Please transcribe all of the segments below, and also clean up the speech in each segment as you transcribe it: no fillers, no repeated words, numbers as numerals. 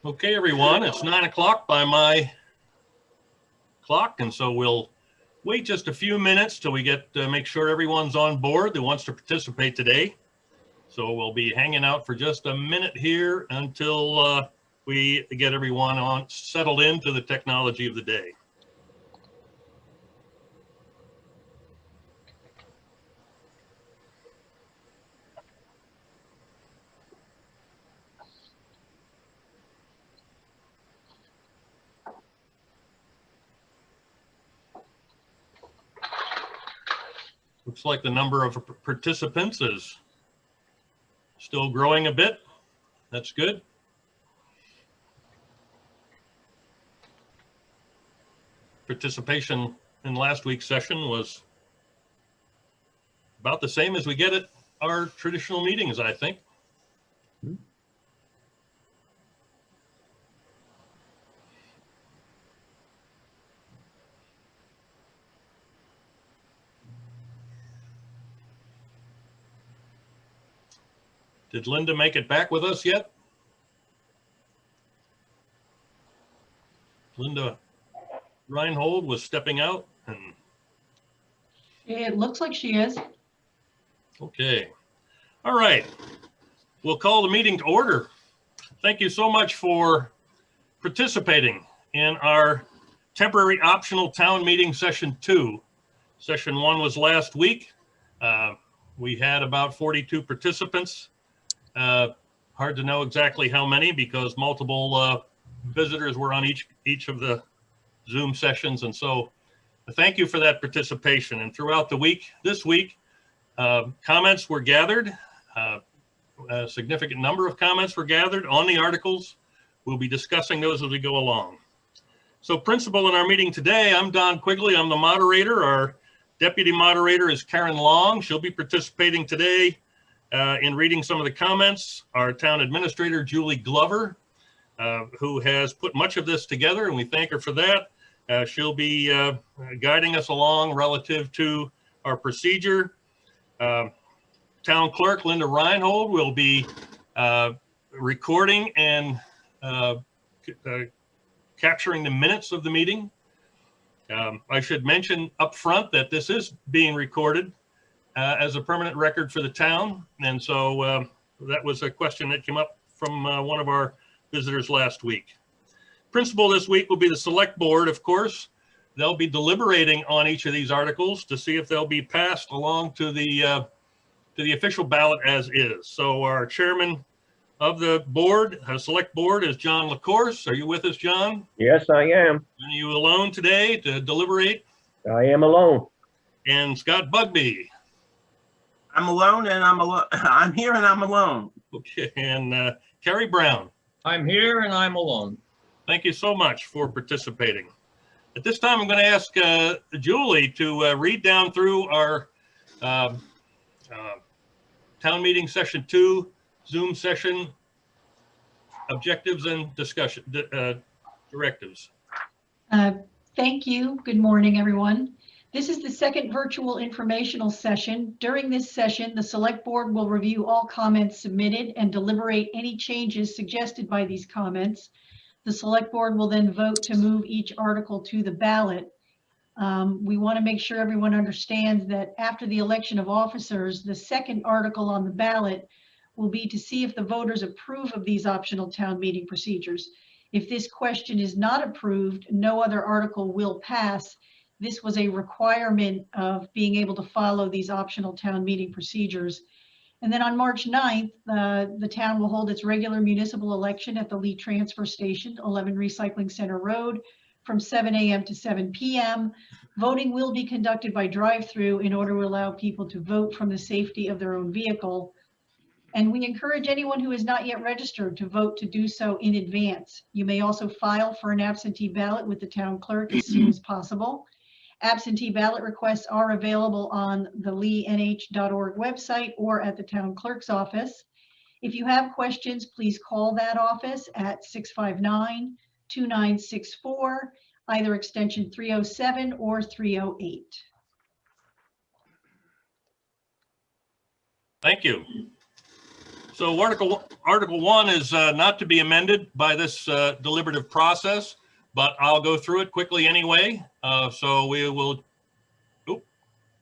Okay, everyone, it's 9 o'clock by my clock, and so we'll wait just a few minutes till we get make sure everyone's on board that wants to participate today. So we'll be hanging out for just a minute here until we get everyone settled into the technology of the day. Looks like the number of participants is still growing a bit. That's good. Participation in last week's session was about the same as we get at our traditional meetings, I think. Did Linda make it back with us yet? Linda Reinhold was stepping out. And it looks like she is. Okay. All right. We'll call the meeting to order. Thank you so much for participating in our temporary optional town meeting session 2. Session 1 was last week. We had about 42 participants. Hard to know exactly how many because multiple visitors were on each of the Zoom sessions. And so thank you for that participation. And throughout the week, this week, comments were gathered. A significant number of comments were gathered on the articles. We'll be discussing those as we go along. So principal in our meeting today, I'm Don Quigley. I'm the moderator. Our deputy moderator is Karen Long. She'll be participating today in reading some of the comments. Our town administrator, Julie Glover, who has put much of this together, and we thank her for that. She'll be guiding us along relative to our procedure. Town clerk Linda Reinhold will be recording and capturing the minutes of the meeting. I should mention up front that this is being recorded as a permanent record for the town. And so that was a question that came up from one of our visitors last week. Principal this week will be the select board, of course. They'll be deliberating on each of these articles to see if they'll be passed along to the official ballot as is. So our chairman of the board, select board, is John LaCourse. Are you with us, John? Yes, I am. Are you alone today to deliberate? I am alone. And Scott Bugby. I'm alone and I'm alone. I'm here and I'm alone. Okay, and Carrie Brown. I'm here and I'm alone. Thank you so much for participating. At this time, I'm going to ask Julie to read down through our town meeting session 2 Zoom session objectives and discussion directives. Thank you. Good morning, everyone. This is the second virtual informational session. During this session, the select board will review all comments submitted and deliberate any changes suggested by these comments. The select board will then vote to move each article to the ballot. We want to make sure everyone understands that after the election of officers, the second article on the ballot will be to see if the voters approve of these optional town meeting procedures. If this question is not approved, no other article will pass. This was a requirement of being able to follow these optional town meeting procedures. And then on March 9th, the town will hold its regular municipal election at the Lee Transfer Station, 11 Recycling Center Road, from 7 a.m. to 7 p.m. Voting will be conducted by drive-through in order to allow people to vote from the safety of their own vehicle. And we encourage anyone who is not yet registered to vote to do so in advance. You may also file for an absentee ballot with the town clerk as soon as possible. Absentee ballot requests are available on the leenh.org website or at the town clerk's office. If you have questions, please call that office at 659-2964, either extension 307 or 308. Thank you. So Article 1 is not to be amended by this deliberative process, but I'll go through it quickly anyway. So we will,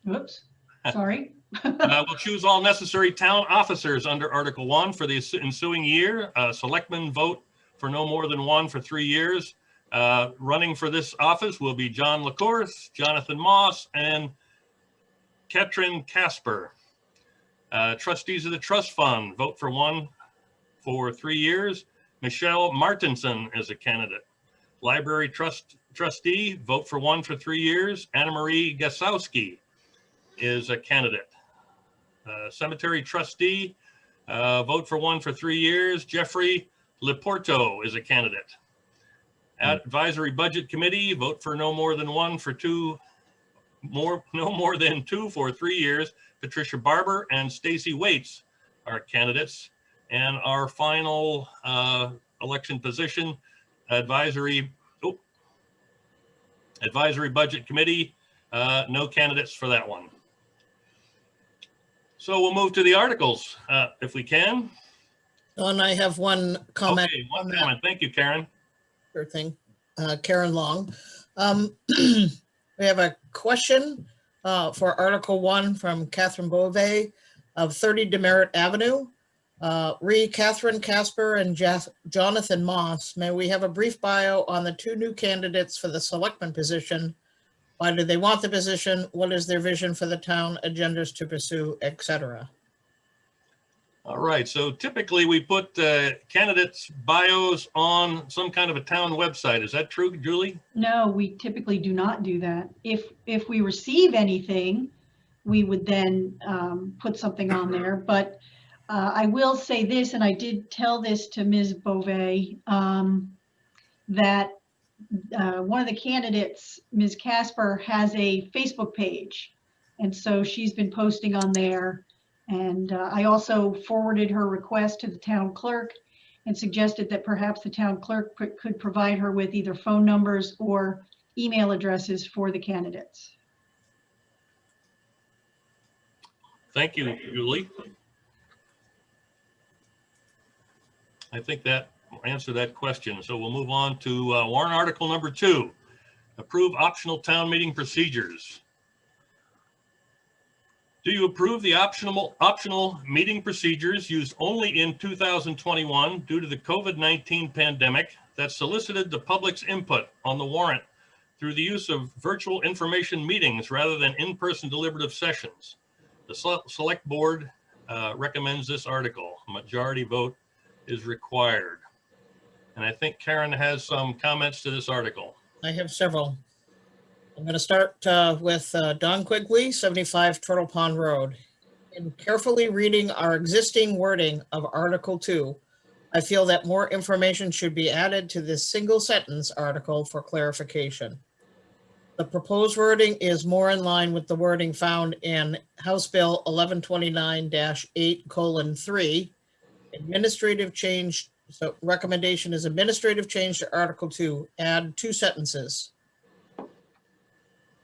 Whoops, sorry. we'll choose all necessary town officers under Article 1 for the ensuing year. Selectmen vote for no more than one for 3 years. Running for this office will be John LaCourse, Jonathan Moss, and Katrin Casper. Trustees of the trust fund vote for one for 3 years. Michelle Martinson is a candidate. Library trustee, vote for one for 3 years. Anna Marie Gasowski is a candidate. Cemetery trustee, vote for one for 3 years. Jeffrey Leporto is a candidate. Advisory budget committee, vote for no more than one for no more than two for 3 years. Patricia Barber and Stacy Waits are candidates. And our final election position, advisory budget committee, no candidates for that one. So we'll move to the articles if we can. And I have one comment. Okay, one comment. Thank you, Karen. Sure thing. Karen Long. We have a question for Article 1 from Catherine Bove of 30 Demerit Avenue. Catherine Casper and Jonathan Moss, may we have a brief bio on the 2 new candidates for the selectman position? Why do they want the position? What is their vision for the town, agendas to pursue, etc.? All right, so typically we put candidates' bios on some kind of a town website. Is that true, Julie? No, we typically do not do that. If we receive anything, we would then put something on there. But I will say this, and I did tell this to Ms. Bove, that one of the candidates, Ms. Casper, has a Facebook page. And so she's been posting on there. And I also forwarded her request to the town clerk and suggested that perhaps the town clerk could provide her with either phone numbers or email addresses for the candidates. Thank you, Julie. I think that will answer that question. So we'll move on to warrant article number 2, approve optional town meeting procedures. Do you approve the optional meeting procedures used only in 2021 due to the COVID-19 pandemic that solicited the public's input on the warrant through the use of virtual information meetings rather than in-person deliberative sessions? The select board recommends this article. A majority vote is required. And I think Karen has some comments to this article. I have several. I'm going to start with Don Quigley, 75 Turtle Pond Road. In carefully reading our existing wording of Article 2, I feel that more information should be added to this single sentence article for clarification. The proposed wording is more in line with the wording found in House Bill 1129-8:3, administrative change. So recommendation is administrative change to Article 2, add 2 sentences.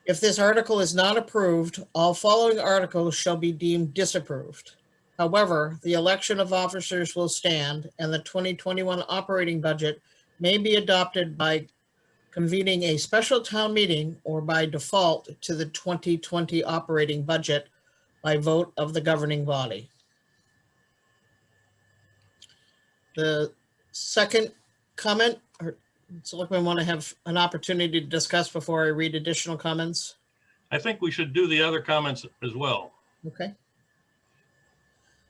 If this article is not approved, all following articles shall be deemed disapproved. However, the election of officers will stand and the 2021 operating budget may be adopted by convening a special town meeting or by default to the 2020 operating budget by vote of the governing body. The second comment, Selectmen want to have an opportunity to discuss before I read additional comments? I think we should do the other comments as well. Okay.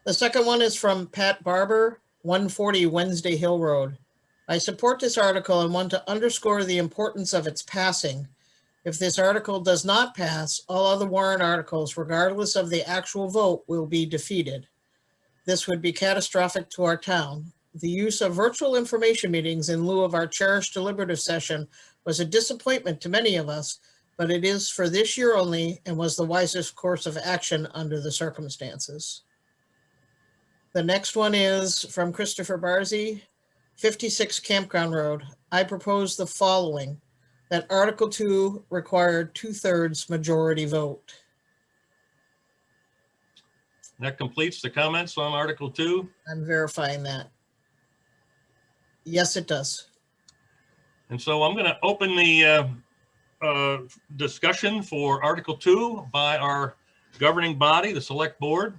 The second one is from Pat Barber, 140 Wednesday Hill Road. I support this article and want to underscore the importance of its passing. If this article does not pass, all other warrant articles, regardless of the actual vote, will be defeated. This would be catastrophic to our town. The use of virtual information meetings in lieu of our cherished deliberative session was a disappointment to many of us, but it is for this year only and was the wisest course of action under the circumstances. The next one is from Christopher Barzy, 56 Campground Road. I propose the following, that Article 2 required 2/3 majority vote. That completes the comments on Article 2. I'm verifying that. Yes, it does. And so I'm going to open the discussion for Article 2 by our governing body, the Select Board,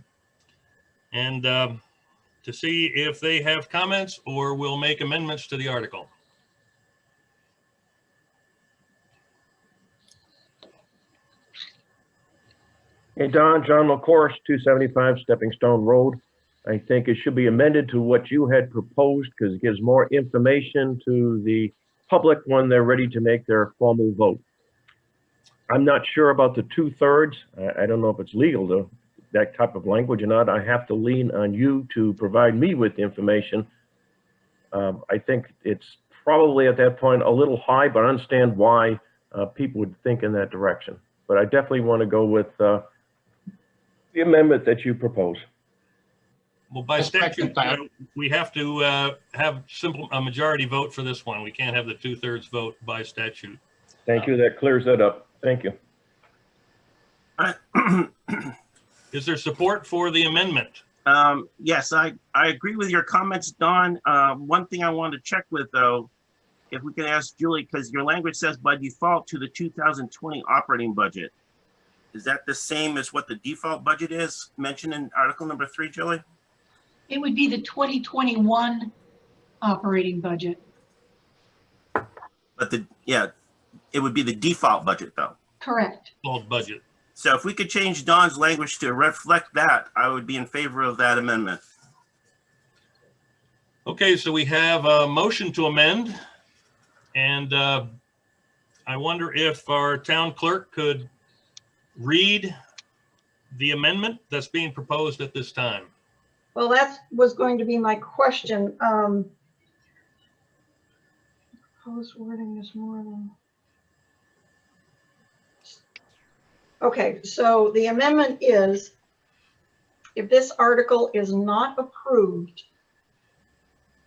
and to see if they have comments or will make amendments to the article. Hey, Don, John LaCourse, 275 Stepping Stone Road. I think it should be amended to what you had proposed because it gives more information to the public when they're ready to make their formal vote. I'm not sure about the 2/3. I don't know if it's legal to that type of language or not. I have to lean on you to provide me with information. I think it's probably at that point a little high, but I understand why people would think in that direction. But I definitely want to go with the amendment that you propose. Well, by statute, we have to have a majority vote for this one. We can't have the 2/3 vote by statute. Thank you. That clears that up. Thank you. Is there support for the amendment? Yes, I agree with your comments, Don. One thing I wanted to check with, though, if we can ask Julie, because your language says by default to the 2020 operating budget. Is that the same as what the default budget is mentioned in Article number 3, Julie? It would be the 2021 operating budget. But it would be the default budget, though. Correct. Default budget. So if we could change Don's language to reflect that, I would be in favor of that amendment. Okay, so we have a motion to amend. And I wonder if our town clerk could read the amendment that's being proposed at this time. Well, that was going to be my question. Proposed wording is more than. Okay, so the amendment is, if this article is not approved,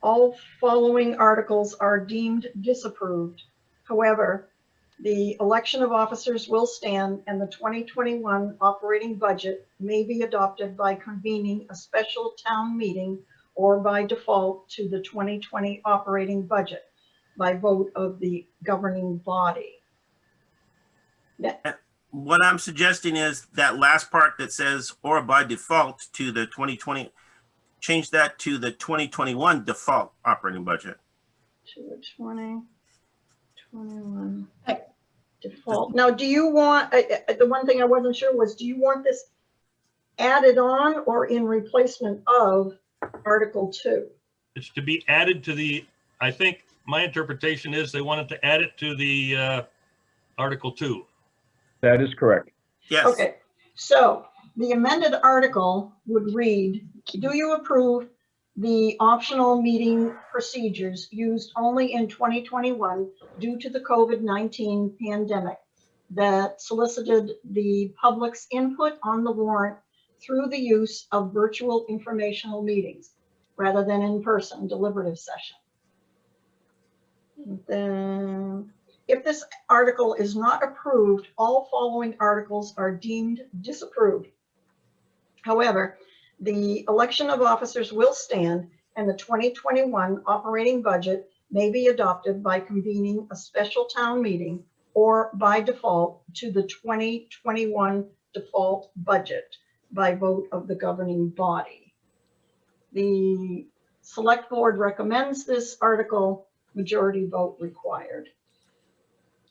all following articles are deemed disapproved. However, the election of officers will stand and the 2021 operating budget may be adopted by convening a special town meeting or by default to the 2020 operating budget by vote of the governing body. What I'm suggesting is that last part that says, or by default to the 2020, change that to the 2021 default operating budget. To the 2021 default. Now, do you want, the one thing I wasn't sure was, do you want this added on or in replacement of Article 2? It's to be added to the, I think my interpretation is they wanted to add it to the Article 2. That is correct. Yes. Okay, so the amended article would read, do you approve the optional meeting procedures used only in 2021 due to the COVID-19 pandemic that solicited the public's input on the warrant through the use of virtual informational meetings rather than in-person deliberative session? And then, if this article is not approved, all following articles are deemed disapproved. However, the election of officers will stand and the 2021 operating budget may be adopted by convening a special town meeting or by default to the 2021 default budget by vote of the governing body. The select board recommends this article, majority vote required.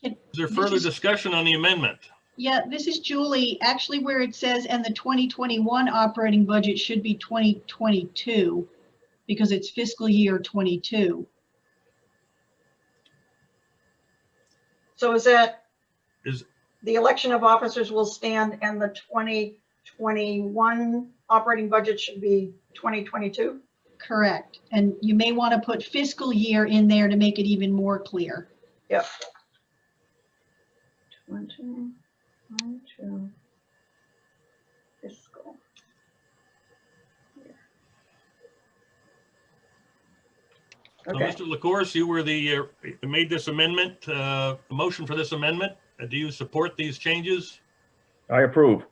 Is there further discussion on the amendment? Yeah, this is Julie. Actually, where it says, and the 2021 operating budget should be 2022 because it's fiscal year 22. So is that Is the election of officers will stand and the 2021 operating budget should be 2022? Correct. And you may want to put fiscal year in there to make it even more clear. Yep. 2022 fiscal. so Okay. Mr. LaCourse, you were the made this amendment, the motion for this amendment. Do you support these changes? I approve.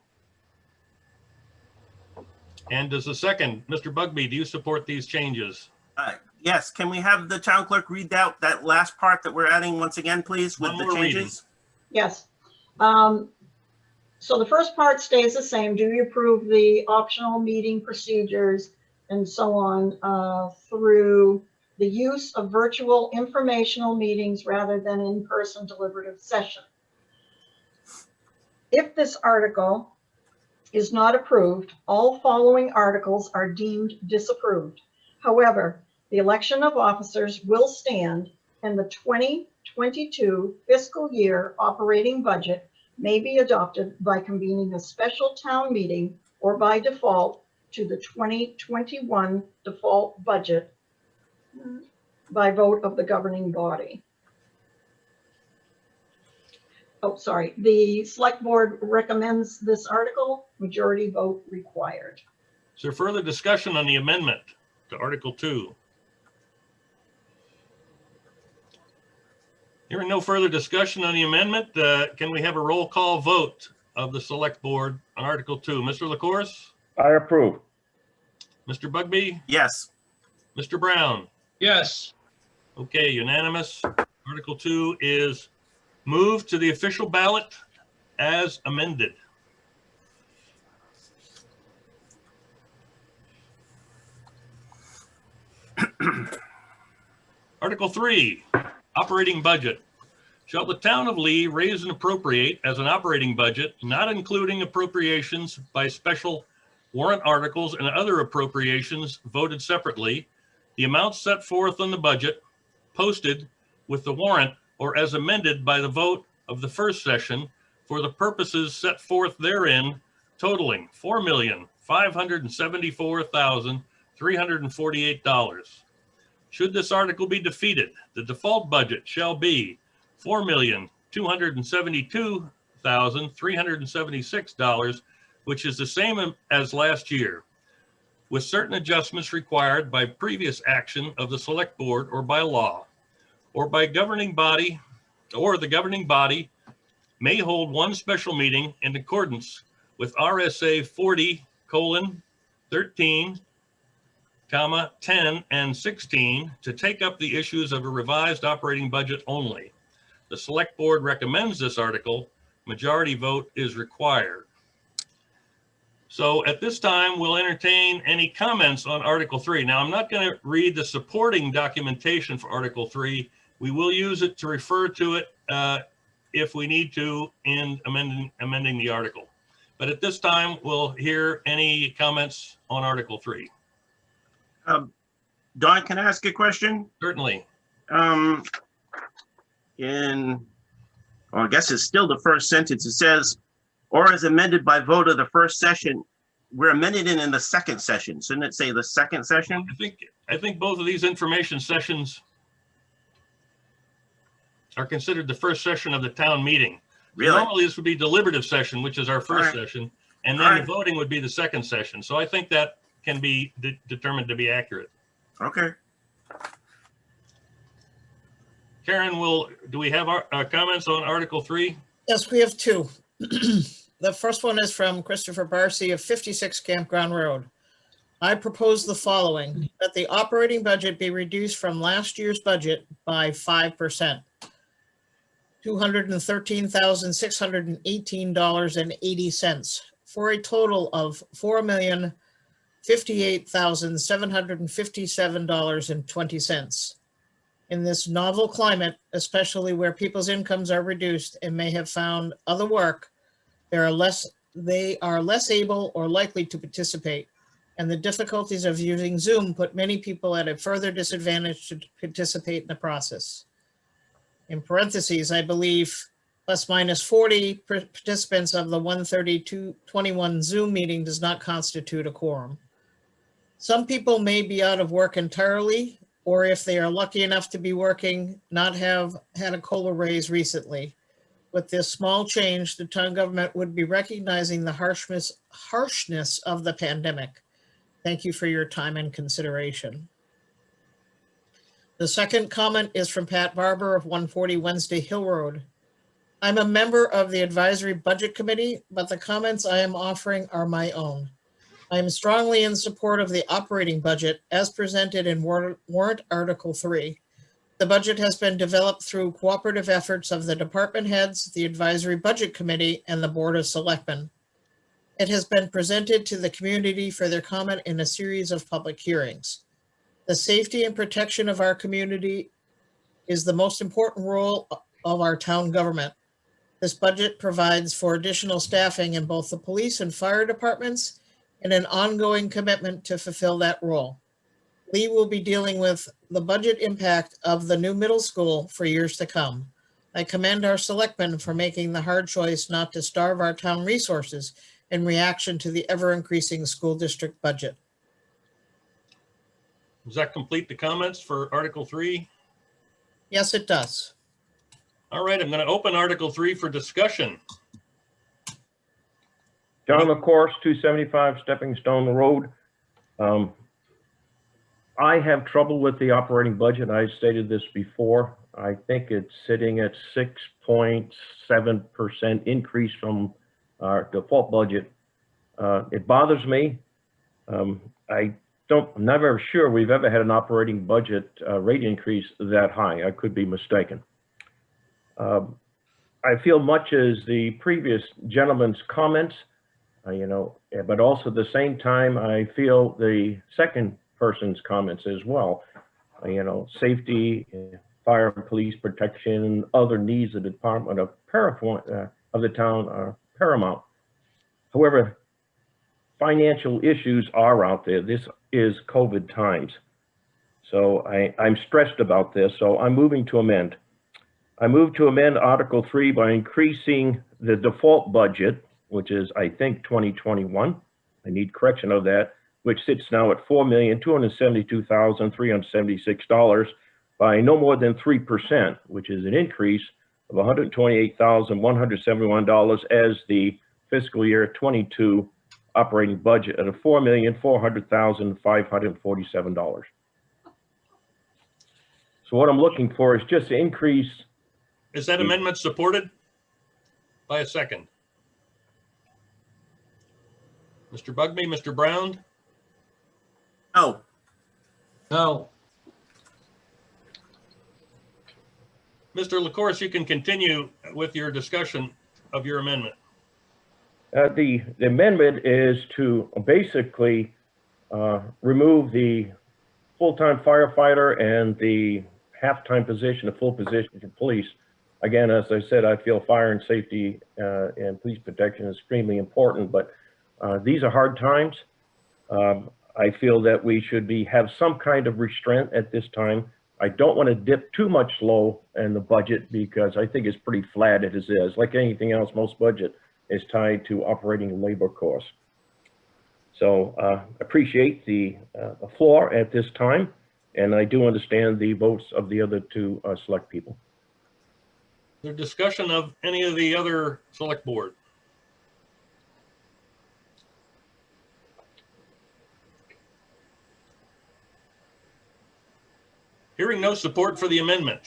And does the second, Mr. Bugby, do you support these changes? Yes, can we have the town clerk read out that last part that we're adding once again, please, with One the more reading. changes? Yes. So the first part stays the same. Do you approve the optional meeting procedures and so on through the use of virtual informational meetings rather than in-person deliberative session? If this article is not approved, all following articles are deemed disapproved. However, the election of officers will stand and the 2022 fiscal year operating budget may be adopted by convening a special town meeting or by default to the 2021 default budget by vote of the governing body. Oh, sorry. The select board recommends this article, majority vote required. Is there further discussion on the amendment to Article 2? Hearing no further discussion on the amendment, can we have a roll call vote of the select board on Article 2? Mr. LaCourse, I approve. Mr. Bugby, Yes. Mr. Brown. Yes. Okay, unanimous. Article 2 is moved to the official ballot as amended. Article 3, operating budget. Shall the town of Lee raise and appropriate as an operating budget, not including appropriations by special warrant articles and other appropriations voted separately, the amounts set forth on the budget posted with the warrant or as amended by the vote of the first session for the purposes set forth therein, totaling $4,574,348. Should this article be defeated, the default budget shall be $4,272,376, which is the same as last year, with certain adjustments required by previous action of the select board or by law, or by governing body, or the governing body may hold one special meeting in accordance with RSA 40:13, 10 and 16 to take up the issues of a revised operating budget only. The select board recommends this article. Majority vote is required. So at this time, we'll entertain any comments on Article 3. Now, I'm not going to read the supporting documentation for Article 3. We will use it to refer to it if we need to in amending the article. But at this time, we'll hear any comments on Article 3. Don, can I ask a question? Certainly. Well, I guess it's still the first sentence. It says, or as amended by vote of the first session. We're amending it in the second session. Shouldn't it say the second session? I think both of these information sessions are considered the first session of the town meeting. Really? Normally, this would be deliberative session, which is our first session, and then the voting would be the second session. So I think that can be determined to be accurate. Okay. Karen, do we have our comments on Article 3? Yes, we have two. The first one is from Christopher Barcy of 56 Campground Road. I propose the following, that the operating budget be reduced from last year's budget by 5%, $213,618.80, for a total of $4,058,757.20. In this novel climate, especially where people's incomes are reduced and may have found other work, they are less able or likely to participate, and the difficulties of using Zoom put many people at a further disadvantage to participate in the process. In parentheses, I believe plus minus 40 participants of the 1:32:21 Zoom meeting does not constitute a quorum. Some people may be out of work entirely, or if they are lucky enough to be working, not have had a COLA raise recently. With this small change, the town government would be recognizing the harshness of the pandemic. Thank you for your time and consideration. The second comment is from Pat Barber of 140 Wednesday Hill Road. I'm a member of the Advisory Budget Committee, but the comments I am offering are my own. I am strongly in support of the operating budget as presented in warrant Article 3. The budget has been developed through cooperative efforts of the department heads, the Advisory Budget Committee, and the Board of Selectmen. It has been presented to the community for their comment in a series of public hearings. The safety and protection of our community is the most important role of our town government. This budget provides for additional staffing in both the police and fire departments and an ongoing commitment to fulfill that role. Lee will be dealing with the budget impact of the new middle school for years to come. I commend our selectmen for making the hard choice not to starve our town resources in reaction to the ever-increasing school district budget. Does that complete the comments for Article 3? Yes, it does. All right, I'm going to open Article 3 for discussion. John LaCourse, 275 Stepping Stone Road. I have trouble with the operating budget. I stated this before. I think it's sitting at 6.7% increase from our default budget. It bothers me. I'm never sure we've ever had an operating budget rate increase that high. I could be mistaken. I feel much as the previous gentleman's comments, but also at the same time, I feel the second person's comments as well. Safety, fire and police protection, and other needs of the department of the town are paramount. However, financial issues are out there. This is COVID times. So I'm stressed about this. So I'm moving to amend. I move to amend Article 3 by increasing the default budget, which is, I think, 2021. I need correction of that, which sits now at $4,272,376 by no more than 3%, which is an increase of $128,171 as the fiscal year 22 operating budget at a $4,400,547. So what I'm looking for is just to increase. Is that amendment supported by a second? Mr. Bugby, Mr. Brown? No. No. Mr. LaCourse, you can continue with your discussion of your amendment. The amendment is to basically remove the full-time firefighter and the half-time position, the full position for police. Again, as I said, I feel fire and safety and police protection is extremely important, but these are hard times. I feel that we should have some kind of restraint at this time. I don't want to dip too much low in the budget because I think it's pretty flat as it is. Like anything else, most budget is tied to operating labor costs. So appreciate the floor at this time, and I do understand the votes of the other two select people. The discussion of any of the other select board? Hearing no support for the amendment,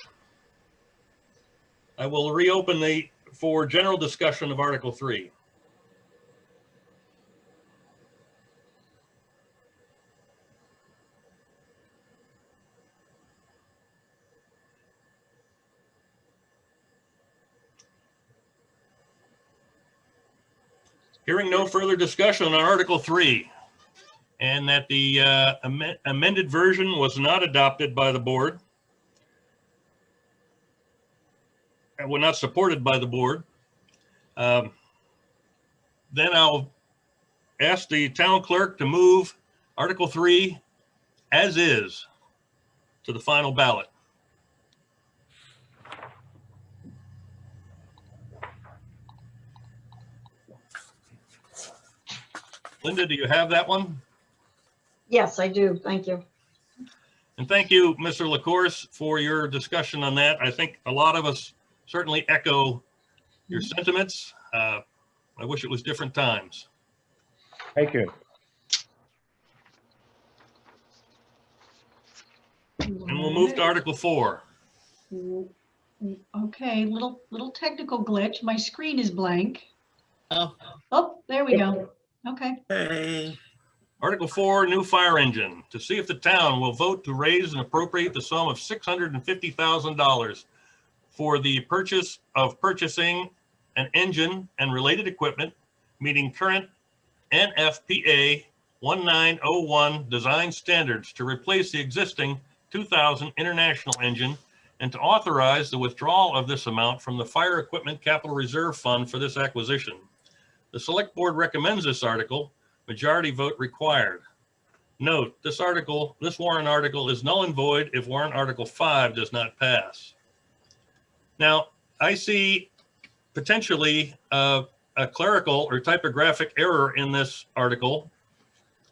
I will reopen for general discussion of Article 3. Hearing no further discussion on Article 3, and that the amended version was not adopted by the board, and were not supported by the board, then I'll ask the town clerk to move Article 3 as is to the final ballot. Linda, do you have that one? Yes, I do. Thank you. And thank you, Mr. LaCourse, for your discussion on that. I think a lot of us certainly echo your sentiments. I wish it was different times. Thank you. And we'll move to Article 4. Okay, little technical glitch. My screen is blank. Oh, Oh, there we go. Okay. Hey. Article 4, new fire engine, to see if the town will vote to raise and appropriate the sum of $650,000 for the purchasing an engine and related equipment meeting current NFPA 1901 design standards to replace the existing 2000 International engine and to authorize the withdrawal of this amount from the Fire Equipment Capital Reserve Fund for this acquisition. The Select Board recommends this article. Majority vote required. Note, this warrant article is null and void if warrant Article 5 does not pass. Now, I see potentially a clerical or typographic error in this article.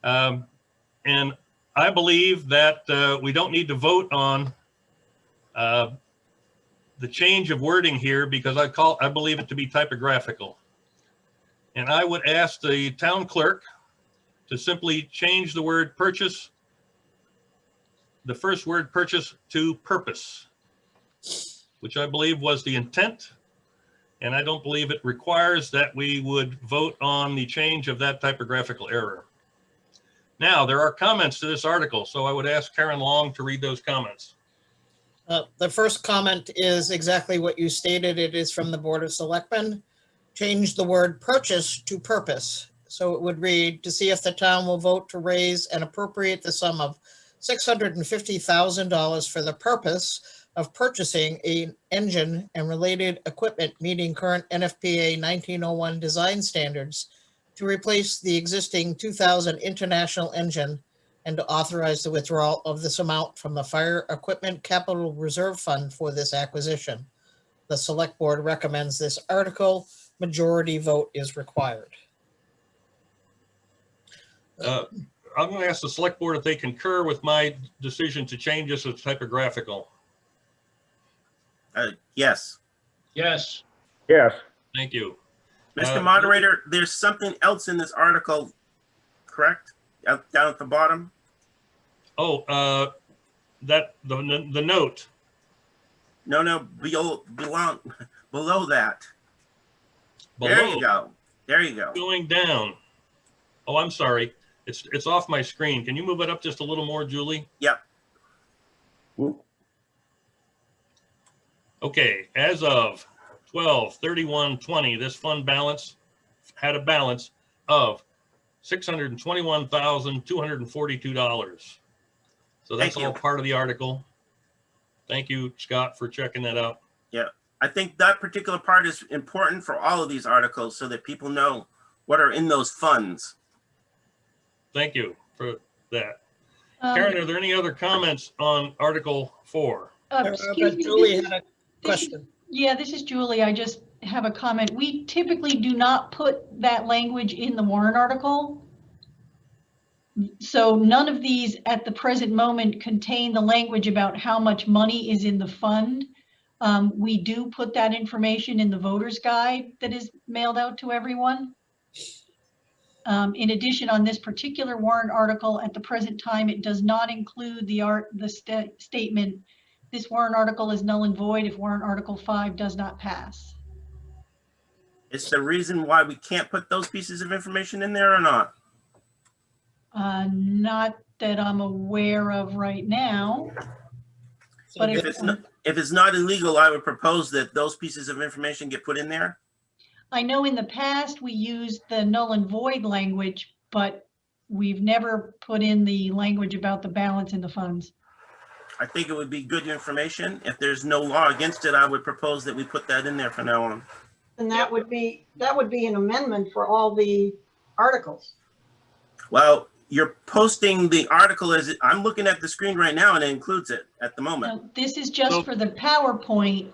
And I believe that we don't need to vote on the change of wording here because I believe it to be typographical. And I would ask the town clerk to simply change the word purchase, the first word purchase, to purpose, which I believe was the intent. And I don't believe it requires that we would vote on the change of that typographical error. Now, there are comments to this article, so I would ask Karen Long to read those comments. The first comment is exactly what you stated. It is from the Board of Selectmen. Change the word purchase to purpose. So it would read, to see if the town will vote to raise and appropriate the sum of $650,000 for the purpose of purchasing an engine and related equipment meeting current NFPA 1901 design standards to replace the existing 2000 International engine and to authorize the withdrawal of this amount from the Fire Equipment Capital Reserve Fund for this acquisition. The Select Board recommends this article. Majority vote is required. I'm going to ask the Select Board if they concur with my decision to change this as typographical. Yes. yes, Yes. Thank you. Mr. Moderator, there's something else in this article, correct? Down at the bottom? Oh, that the note. No, below that. Below, There you go. There you go. going down. Oh, I'm sorry. It's off my screen. Can you move it up just a little more, Julie? Yep. Whoop. Okay, as of 12/31/20, this fund balance had a balance of $621,242. So that's Thank you. all part of the article. Thank you, Scott, for checking that out. Yeah. I think that particular part is important for all of these articles so that people know what are in those funds. Thank you for that. Karen, are there any other comments on Article 4? Excuse me, Julie this had a question. this is Julie. I just have a comment. We typically do not put that language in the warrant article. So none of these at the present moment contain the language about how much money is in the fund. We do put that information in the voter's guide that is mailed out to everyone. In addition, on this particular warrant article, at the present time, it does not include the statement, this warrant article is null and void if warrant Article 5 does not pass. Is the reason why we can't put those pieces of information in there or not? Not that I'm aware of right now. But If it's not illegal, I would propose that those pieces of information get put in there. I know in the past we used the null and void language, but we've never put in the language about the balance in the funds. I think it would be good information. If there's no law against it, I would propose that we put that in there from now on. And that would be an amendment for all the articles. Well, you're posting the article as I'm looking at the screen right now and it includes it at the moment. Now, this is just for the PowerPoint.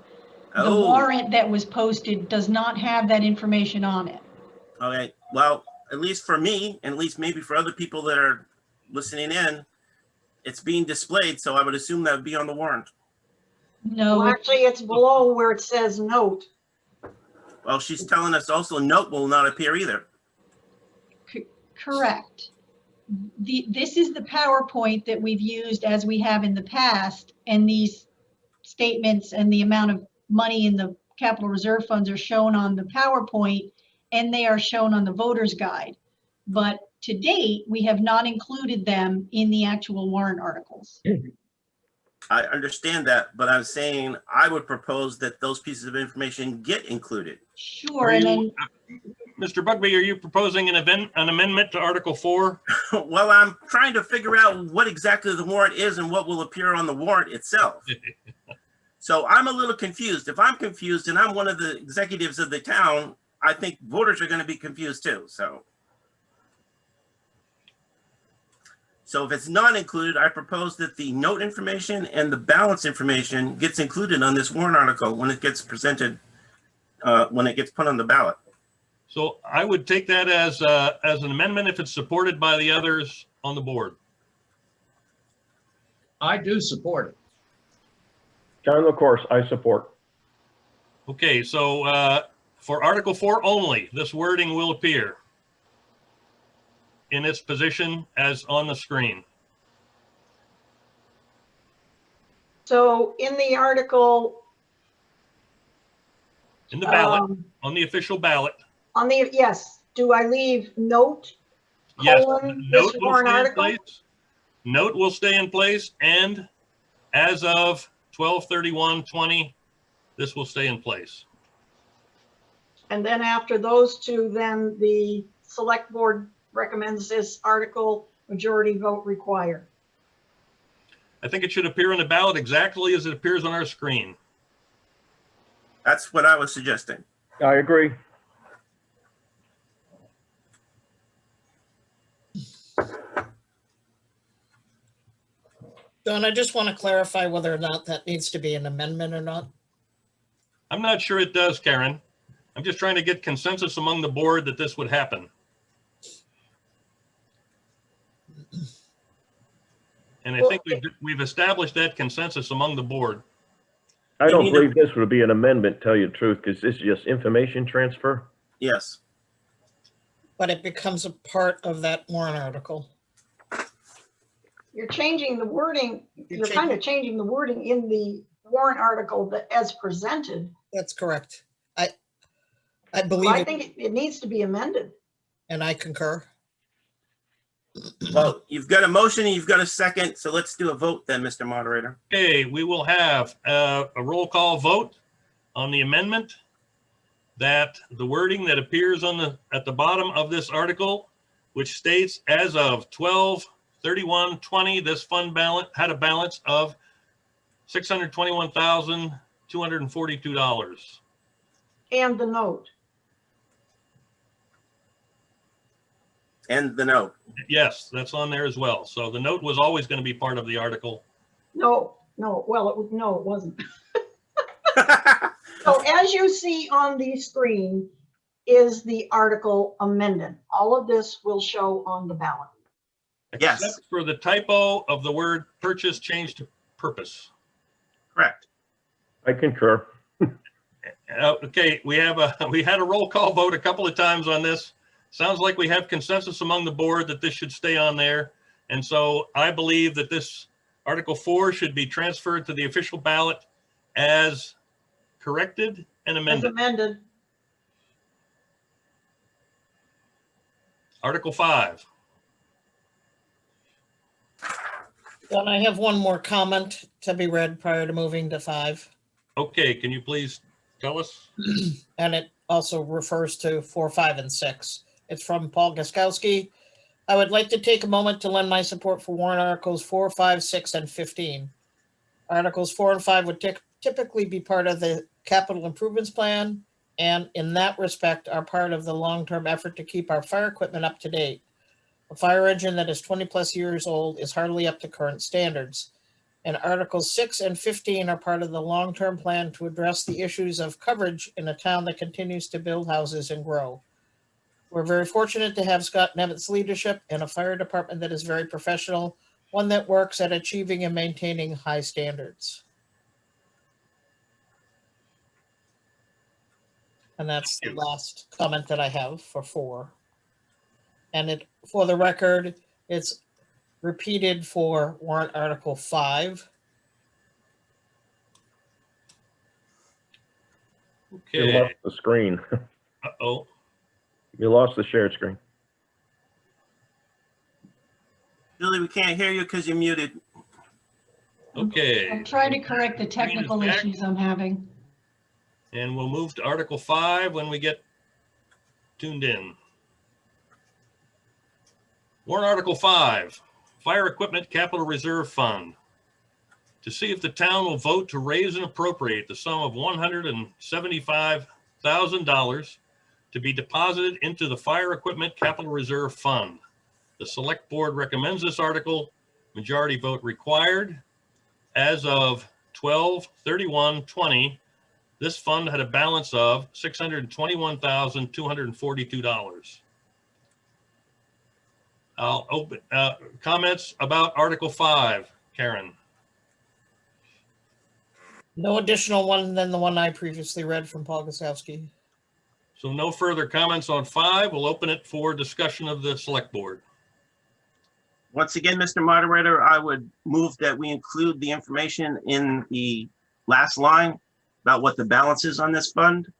The Oh, warrant that was posted does not have that information on it. okay. Well, at least for me, and at least maybe for other people that are listening in, it's being displayed. So I would assume that would be on the warrant. No, Well, actually, it's below where it says note. Well, she's telling us also note will not appear either. correct. This is the PowerPoint that we've used as we have in the past, and these statements and the amount of money in the capital reserve funds are shown on the PowerPoint, and they are shown on the voter's guide. But to date, we have not included them in the actual warrant articles. I understand that, but I'm saying I would propose that those pieces of information get included. Sure, Are and you, then, Mr. Bugby, are you proposing an amendment to Article 4? Well, I'm trying to figure out what exactly the warrant is and what will appear on the warrant itself. So I'm a little confused. If I'm confused and I'm one of the executives of the town, I think voters are going to be confused too. So if it's not included, I propose that the note information and the balance information gets included on this warrant article when it gets presented, when it gets put on the ballot. So I would take that as an amendment if it's supported by the others on the board. I do support it. John, of course, I support. Okay, so for Article 4 only, this wording will appear in its position as on the screen. So in the article, In the ballot, um, on the official ballot. on the, yes, do I leave note, Yes, colon, note this will warrant stay in article? place. Note will stay in place, and as of 12/31/20, this will stay in place. And then after those two, then the select board recommends this article, majority vote required. I think it should appear on the ballot exactly as it appears on our screen. That's what I was suggesting. I agree. Don, I just want to clarify whether or not that needs to be an amendment or not. I'm not sure it does, Karen. I'm just trying to get consensus among the board that this would happen. And I think we've established that consensus among the board. I You don't need to- believe this would be an amendment, tell you the truth, because this is just information transfer. Yes. But it becomes a part of that warrant article. You're changing the wording, you're changing- kind of changing the wording in the warrant article that as presented. That's correct. I So believe I it, think it needs to be amended. and I concur. Well, you've got a motion and you've got a second. So let's do a vote then, Mr. Moderator. Okay, we will have a roll call vote on the amendment that the wording that appears at the bottom of this article, which states as of 12/31/20, this fund balance had a balance of $621,242. And the note. And the note. Yes, that's on there as well. So the note was always going to be part of the article. No, well, no, it wasn't. So as you see on the screen is the article amended. All of this will show on the ballot. Yes. Except for the typo of the word purchase changed to purpose. Correct. I concur. Okay, we had a roll call vote a couple of times on this. Sounds like we have consensus among the board that this should stay on there. And so I believe that this Article 4 should be transferred to the official ballot as corrected and As amended. amended. Article 5. Don, I have one more comment to be read prior to moving to 5. Okay, can you please tell us? And it also refers to 4, 5, and 6. It's from Paul Gaskowski. I would like to take a moment to lend my support for warrant articles 4, 5, 6, and 15. Articles 4 and 5 would typically be part of the capital improvements plan, and in that respect are part of the long-term effort to keep our fire equipment up to date. A fire engine that is 20 plus years old is hardly up to current standards. And Articles 6 and 15 are part of the long-term plan to address the issues of coverage in a town that continues to build houses and grow. We're very fortunate to have Scott Nevitt's leadership and a fire department that is very professional, one that works at achieving and maintaining high standards. And that's the last comment that I have for 4. And for the record, it's repeated for warrant article 5. You Okay. lost the screen. Uh-oh. You lost the shared screen. Julie, we can't hear you because you're muted. Okay. I'm trying to correct the technical back. issues I'm having. And we'll move to Article 5 when we get tuned in. Warrant Article 5, Fire Equipment Capital Reserve Fund. To see if the town will vote to raise and appropriate the sum of $175,000 to be deposited into the Fire Equipment Capital Reserve Fund. The Select Board recommends this article, majority vote required. As of 12/31/20, this fund had a balance of $621,242. I'll open comments about Article 5, Karen. No additional one than the one I previously read from Paul Gosowski. So no further comments on 5. We'll open it for discussion of the Select Board. Once again, Mr. Moderator, I would move that we include the information in the last line about what the balance is on this fund.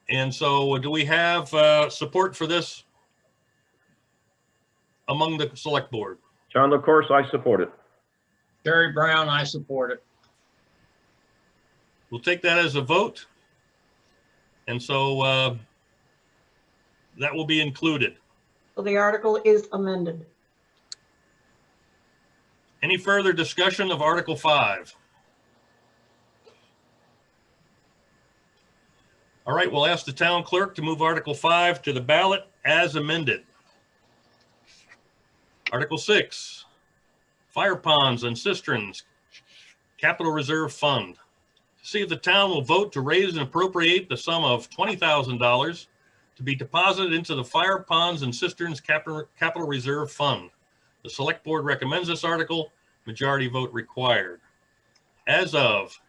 And so do we have support for this among the Select Board? John LaCourse, I support it. Jerry Brown, I support it. We'll take that as a vote. And so that will be included. So the article is amended. Any further discussion of Article 5? All right, we'll ask the town clerk to move Article 5 to the ballot as amended. Article 6, Fire Ponds and Cisterns Capital Reserve Fund. To see if the town will vote to raise and appropriate the sum of $20,000 to be deposited into the Fire Ponds and Cisterns Capital Reserve Fund. The Select Board recommends this article, majority vote required. As of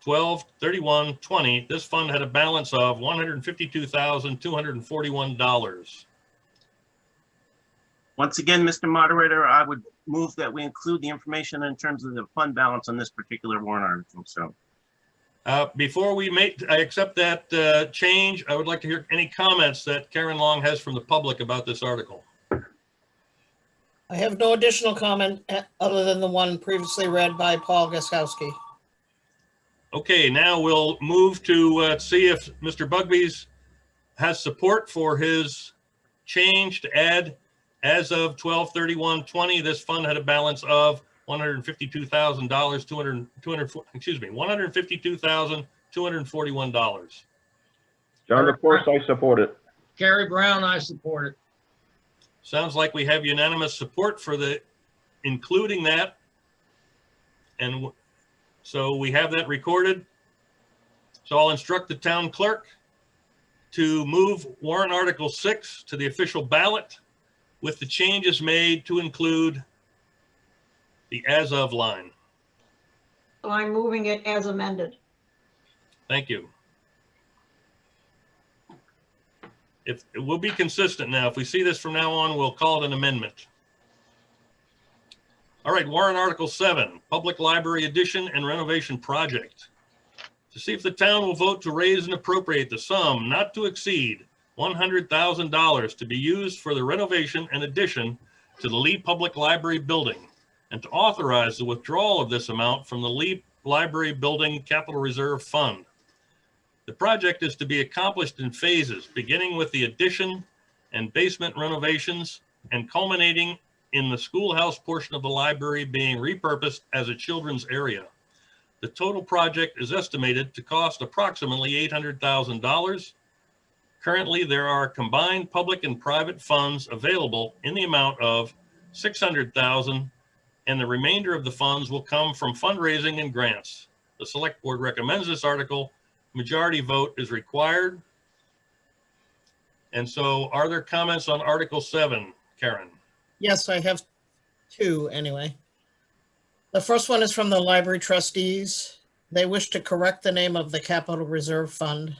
12/31/20, this fund had a balance of $152,241. Once again, Mr. Moderator, I would move that we include the information in terms of the fund balance on this particular warrant article. So Before we accept that change, I would like to hear any comments that Karen Long has from the public about this article. I have no additional comment other than the one previously read by Paul Gosowski. Okay, now we'll move to see if Mr. Bugby's has support for his change to add, as of 12/31/20, this fund had a balance of $152,000, $152,241. John LaCourse, I support it. Jerry Brown, I support it. Sounds like we have unanimous support for the including that. And so we have that recorded. So I'll instruct the town clerk to move warrant Article 6 to the official ballot with the changes made to include the as of line. So I'm moving it as amended. Thank you. If it will be consistent now, if we see this from now on, we'll call it an amendment. All right, warrant Article 7, Public Library Addition and Renovation Project. To see if the town will vote to raise and appropriate the sum not to exceed $100,000 to be used for the renovation and addition to the Lee Public Library building, and to authorize the withdrawal of this amount from the Lee Library Building Capital Reserve Fund. The project is to be accomplished in phases, beginning with the addition and basement renovations and culminating in the schoolhouse portion of the library being repurposed as a children's area. The total project is estimated to cost approximately $800,000. Currently, there are combined public and private funds available in the amount of $600,000, and the remainder of the funds will come from fundraising and grants. The Select Board recommends this article. Majority vote is required. And so are there comments on Article 7, Karen? Yes, I have two anyway. The first one is from the library trustees. They wish to correct the name of the Capital Reserve Fund.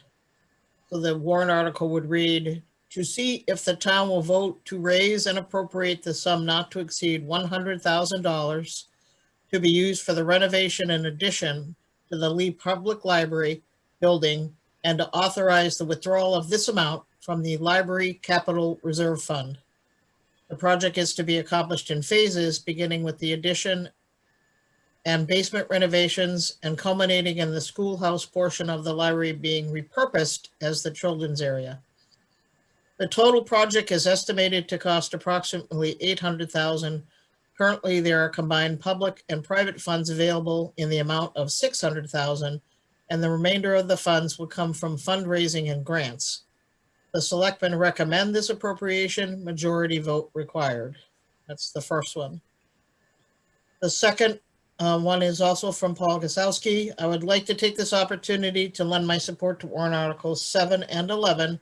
So the warrant article would read, to see if the town will vote to raise and appropriate the sum not to exceed $100,000 to be used for the renovation and addition to the Lee Public Library building, and to authorize the withdrawal of this amount from the Library Capital Reserve Fund. The project is to be accomplished in phases, beginning with the addition and basement renovations and culminating in the schoolhouse portion of the library being repurposed as the children's area. The total project is estimated to cost approximately $800,000. Currently, there are combined public and private funds available in the amount of $600,000, and the remainder of the funds will come from fundraising and grants. The selectmen recommend this appropriation, majority vote required. That's the first one. The second one is also from Paul Gasowski. I would like to take this opportunity to lend my support to warrant articles 7 and 11,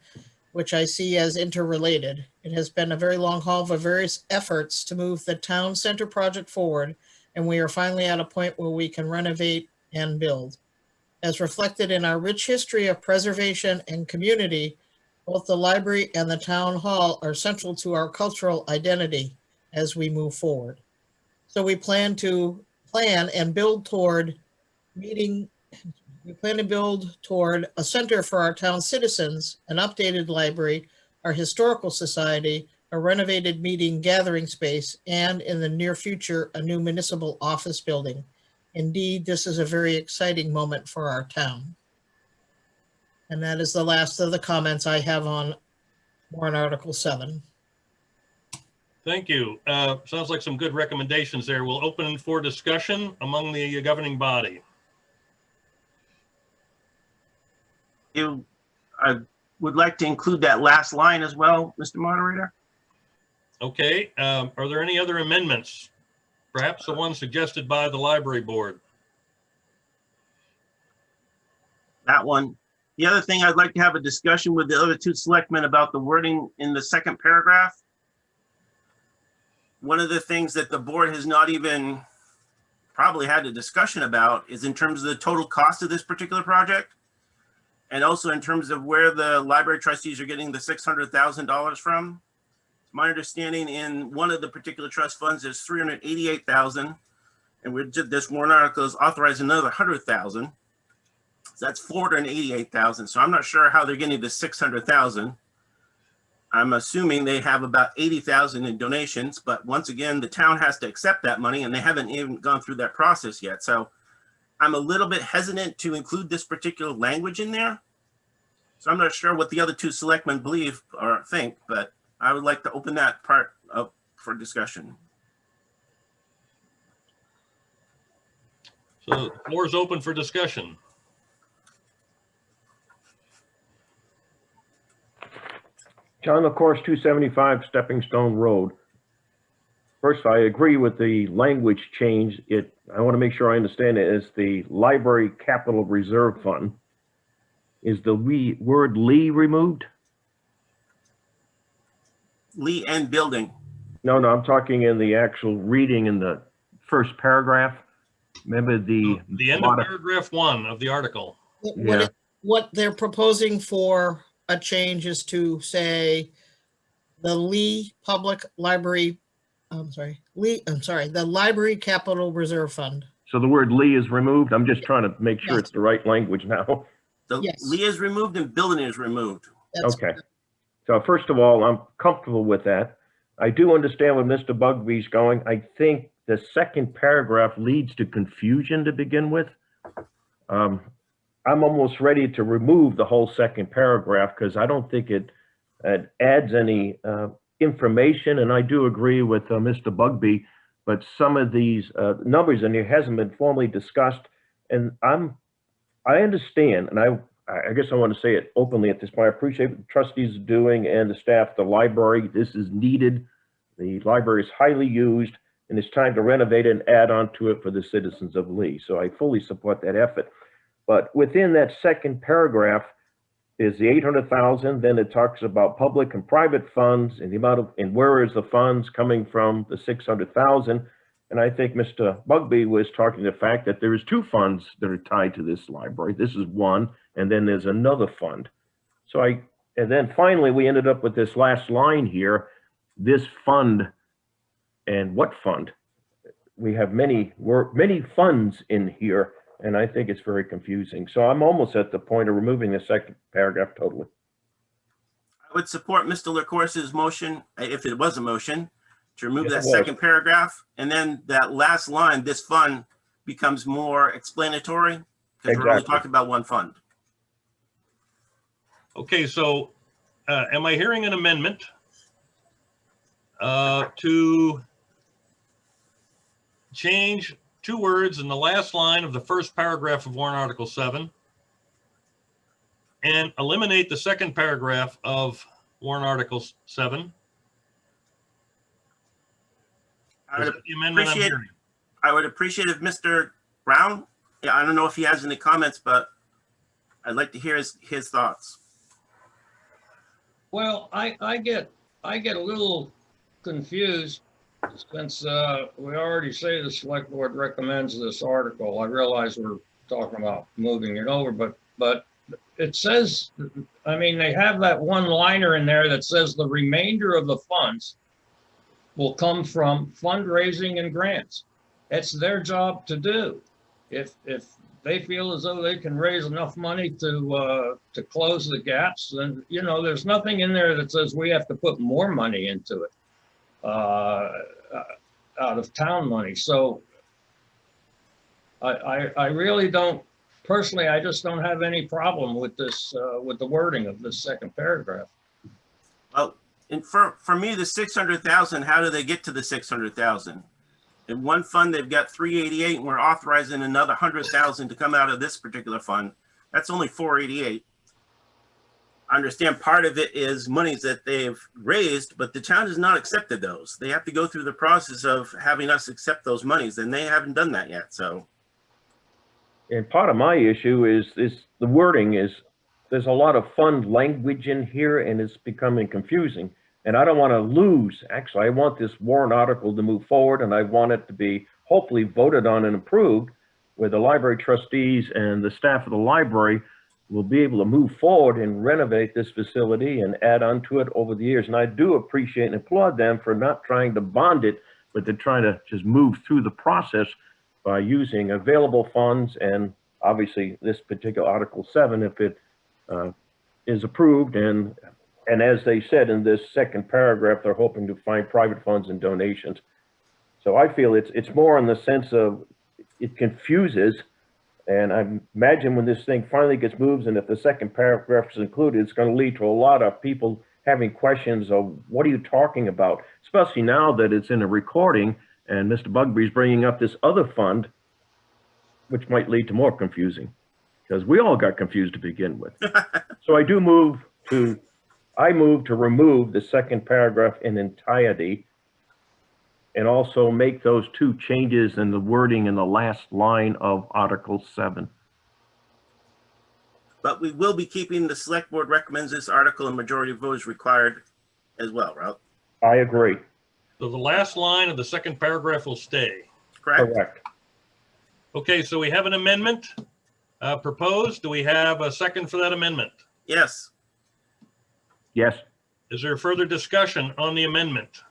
which I see as interrelated. It has been a very long haul for various efforts to move the town center project forward, and we are finally at a point where we can renovate and build. As reflected in our rich history of preservation and community, both the library and the town hall are central to our cultural identity as we move forward. So we plan and build toward a center for our town citizens, an updated library, our historical society, a renovated meeting gathering space, and in the near future, a new municipal office building. Indeed, this is a very exciting moment for our town. And that is the last of the comments I have on warrant article 7. Thank you. Sounds like some good recommendations there. We'll open for discussion among the governing body. I would like to include that last line as well, Mr. Moderator. Okay. Are there any other amendments? Perhaps the one suggested by the library board? That one. The other thing, I'd like to have a discussion with the other two selectmen about the wording in the second paragraph. One of the things that the board has not even probably had a discussion about is in terms of the total cost of this particular project. And also in terms of where the library trustees are getting the $600,000 from. My understanding in one of the particular trust funds is $388,000, and this warrant article is authorizing another $100,000. So that's $488,000. So I'm not sure how they're getting the $600,000. I'm assuming they have about $80,000 in donations, but once again, the town has to accept that money, and they haven't even gone through that process yet. So I'm a little bit hesitant to include this particular language in there. So I'm not sure what the other two selectmen believe or think, but I would like to open that part up for discussion. So the floor is open for discussion. John, of course, 275 Stepping Stone Road. First, I agree with the language change. I want to make sure I understand it as the Library Capital Reserve Fund. Is the word Lee removed? Lee and building. No, I'm talking in the actual reading in the first paragraph. Remember the end of paragraph 1 of the article. What they're proposing for a change is to say the Lee Public Library, the Library Capital Reserve Fund. So the word Lee is removed? I'm just trying to make sure it's the right language now. So Yes. Lee is removed and building is removed. That's Okay. So first of all, I'm comfortable with that. I do understand where Mr. Bugby's going. I think the second paragraph leads to confusion to begin with. I'm almost ready to remove the whole second paragraph because I don't think it adds any information. And I do agree with Mr. Bugby, but some of these numbers in here hasn't been formally discussed. And I understand, and I guess I want to say it openly at this point. I appreciate what the trustees are doing and the staff, the library. This is needed. The library is highly used, and it's time to renovate and add on to it for the citizens of Lee. So I fully support that effort. But within that second paragraph is the $800,000. Then it talks about public and private funds and the amount of, and where is the funds coming from, the $600,000. And I think Mr. Bugby was talking the fact that there is 2 funds that are tied to this library. This is one, and then there's another fund. So and then finally we ended up with this last line here, this fund. And what fund? We have many funds in here, and I think it's very confusing. So I'm almost at the point of removing the second paragraph totally. I would support Mr. LaCourse's motion, if it was a motion, to remove Yes, that it was. second paragraph. And then that last line, this fund, becomes more explanatory because we're only Exactly. talking about one fund. Okay, so am I hearing an amendment to change 2 words in the last line of the first paragraph of warrant Article 7 and eliminate the second paragraph of warrant Article 7? I Is would that the amendment I'm appreciate, hearing? I would appreciate if Mr. Brown, yeah, I don't know if he has any comments, but I'd like to hear his thoughts. Well, I get a little confused since we already say the select board recommends this article. I realize we're talking about moving it over, but it says, I mean, they have that one liner in there that says the remainder of the funds will come from fundraising and grants. It's their job to do. If they feel as though they can raise enough money to close the gaps, then, you know, there's nothing in there that says we have to put more money into it out of town money. So I really don't, personally, I just don't have any problem with this, with the wording of this second paragraph. Well, and for me, the 600,000, how do they get to the 600,000? In one fund, they've got 388, and we're authorizing another 100,000 to come out of this particular fund. That's only 488. I understand part of it is monies that they've raised, but the town has not accepted those. They have to go through the process of having us accept those monies, and they haven't done that yet, so. And part of my issue is the wording is, there's a lot of fund language in here and it's becoming confusing. And I don't want to lose, actually, I want this warrant article to move forward and I want it to be hopefully voted on and approved where the library trustees and the staff of the library will be able to move forward and renovate this facility and add on to it over the years. And I do appreciate and applaud them for not trying to bond it, but they're trying to just move through the process by using available funds. And obviously this particular Article 7, if it is approved, and as they said in this second paragraph, they're hoping to find private funds and donations. So I feel it's more in the sense of it confuses. And I imagine when this thing finally gets moved, and if the second paragraph is included, it's going to lead to a lot of people having questions of what are you talking about, especially now that it's in a recording and Mr. Bugby's bringing up this other fund, which might lead to more confusing because we all got confused to begin with. So I move to remove the second paragraph in entirety and also make those 2 changes in the wording in the last line of Article 7. But we will be keeping the select board recommends this article and majority vote is required as well, right? I agree. So the last line of the second paragraph will stay. Correct? Correct. Okay, so we have an amendment proposed. Do we have a second for that amendment? Yes. Yes. Is there further discussion on the amendment?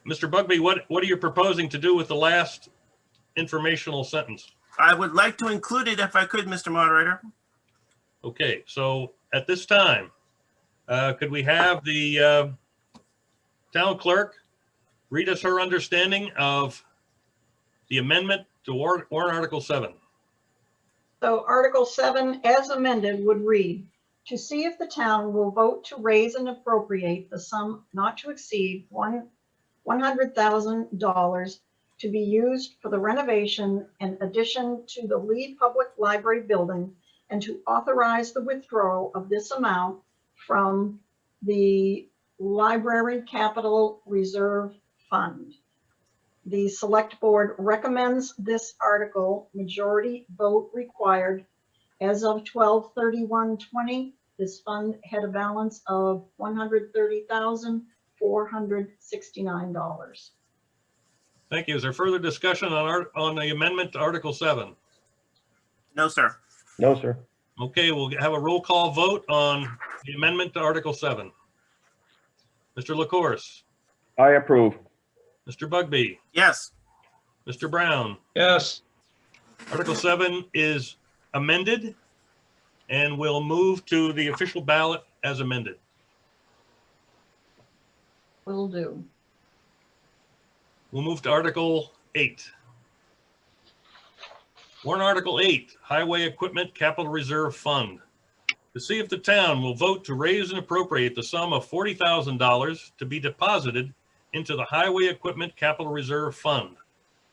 Mr. Bugby, what are you proposing to do with the last informational sentence? I would like to include it if I could, Mr. Moderator. Okay, so at this time, could we have the town clerk read us her understanding of the amendment to warrant Article 7? So Article 7, as amended, would read, to see if the town will vote to raise and appropriate the sum not to exceed $100,000 to be used for the renovation and addition to the Lee Public Library building, and to authorize the withdrawal of this amount from the Library Capital Reserve Fund. The select board recommends this article, majority vote required. As of 12/31/20, this fund had a balance of $130,469. Thank you. Is there further discussion on the amendment to Article 7? No, sir. No, sir. Okay, we'll have a roll call vote on the amendment to Article 7. Mr. LaCourse, I approve. Mr. Bugby, Yes. Mr. Brown, Yes, Article 7 is amended and will move to the official ballot as amended. Will do. We'll move to Article 8. Warrant Article 8, Highway Equipment Capital Reserve Fund. To see if the town will vote to raise and appropriate the sum of $40,000 to be deposited into the Highway Equipment Capital Reserve Fund.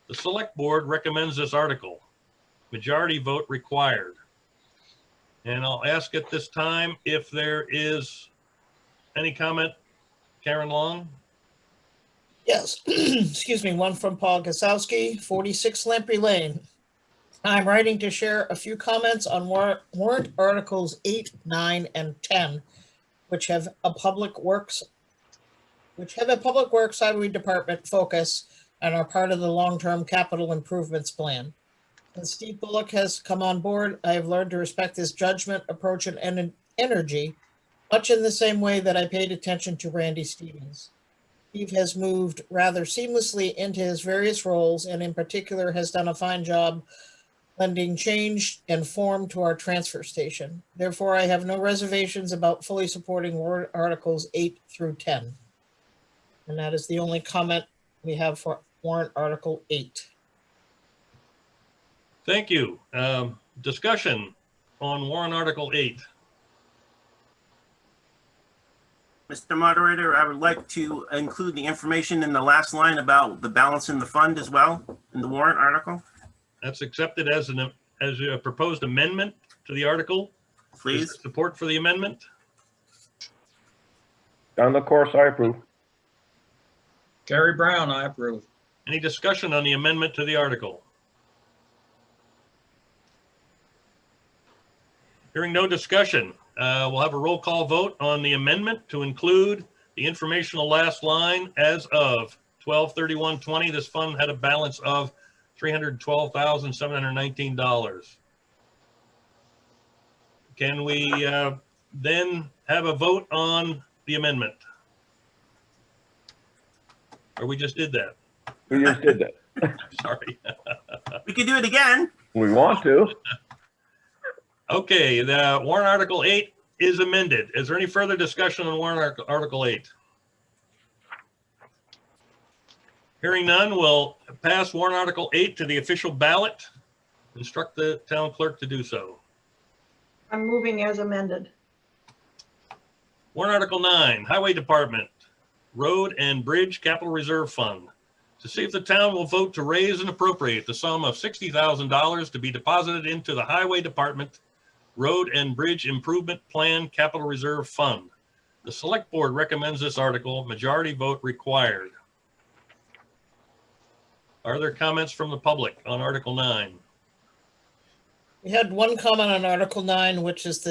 The Select Board recommends this article. Majority vote required. And I'll ask at this time if there is any comment. Karen Long? Yes, excuse me, one from Paul Gasowski, 46 Lamprey Lane. I'm writing to share a few comments on warrant articles 8, 9, and 10, which have a public works highway department focus and are part of the long-term capital improvements plan. Since Steve Bullock has come on board, I have learned to respect his judgment, approach, and energy, much in the same way that I paid attention to Randy Stevens. Steve has moved rather seamlessly into his various roles, and in particular has done a fine job lending change and form to our transfer station. Therefore, I have no reservations about fully supporting warrant articles 8 through 10. And that is the only comment we have for warrant article 8. Thank you. Discussion on warrant article 8. Mr. Moderator, I would like to include the information in the last line about the balance in the fund as well in the warrant article, That's accepted as a proposed amendment to the article. Is please. there support for the amendment? John LaCourse, I approve. Gary Brown, I approve. Any discussion on the amendment to the article? Hearing no discussion, we'll have a roll call vote on the amendment to include the informational last line. As of 12/31/20, this fund had a balance of $312,719. Can we then have a vote on the amendment? Or we just did that? We just did that. Sorry. We can do it again. We want to. Okay, the warrant article 8 is amended. Is there any further discussion on warrant article 8? Hearing none, we'll pass warrant article 8 to the official ballot. Instruct the town clerk to do so. I'm moving as amended. Warrant article 9, Highway Department, Road and Bridge Capital Reserve Fund. To see if the town will vote to raise and appropriate the sum of $60,000 to be deposited into the Highway Department Road and Bridge Improvement Plan Capital Reserve Fund. The Select Board recommends this article. Majority vote required. Are there comments from the public on Article 9? We had one comment on Article 9, which is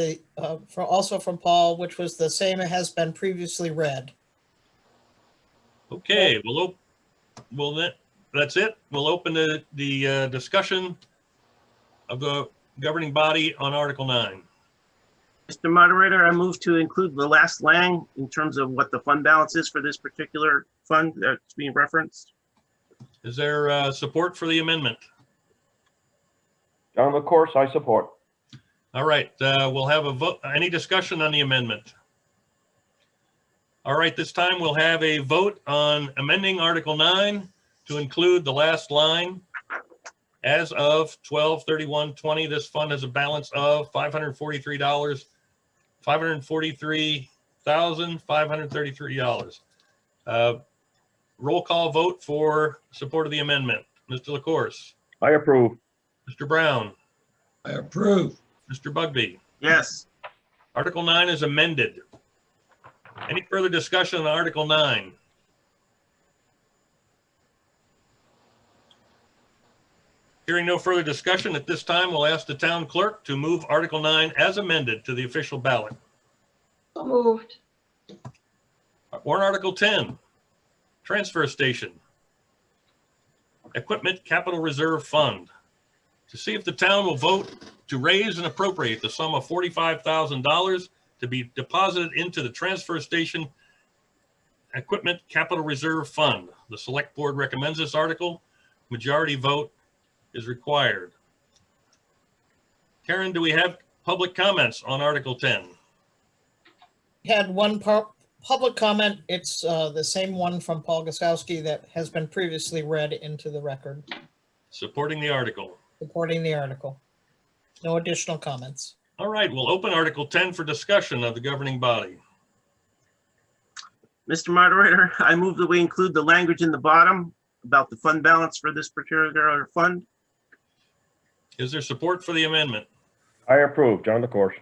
also from Paul, which was the same it has been previously read. Okay, that's it. We'll open the discussion of the governing body on Article 9. Mr. Moderator, I move to include the last line in terms of what the fund balance is for this particular fund that's being referenced. Is there support for the amendment? John LaCourse, I support. All right, we'll have a vote. Any discussion on the amendment? All right, this time we'll have a vote on amending Article 9 to include the last line. As of 12/31/20, this fund has a balance of $543,533. Roll call vote for support of the amendment. Mr. LaCourse, I approve. Mr. Brown, I approve. Mr. Bugby. Yes. Article 9 is amended. Any further discussion on Article 9? Hearing no further discussion at this time, we'll ask the town clerk to move Article 9 as amended to the official ballot. So moved. Warrant Article 10, Transfer Station, Equipment Capital Reserve Fund. To see if the town will vote to raise and appropriate the sum of $45,000 to be deposited into the Transfer Station Equipment Capital Reserve Fund. The Select Board recommends this article. Majority vote is required. Karen, do we have public comments on Article 10? Had one public comment. It's the same one from Paul Gostkowski that has been previously read into the record, Supporting the article. supporting the article. No additional comments. All right, we'll open Article 10 for discussion of the governing body. Mr. Moderator, I move that we include the language in the bottom about the fund balance for this particular fund. Is there support for the amendment? I approve. John LaCourse.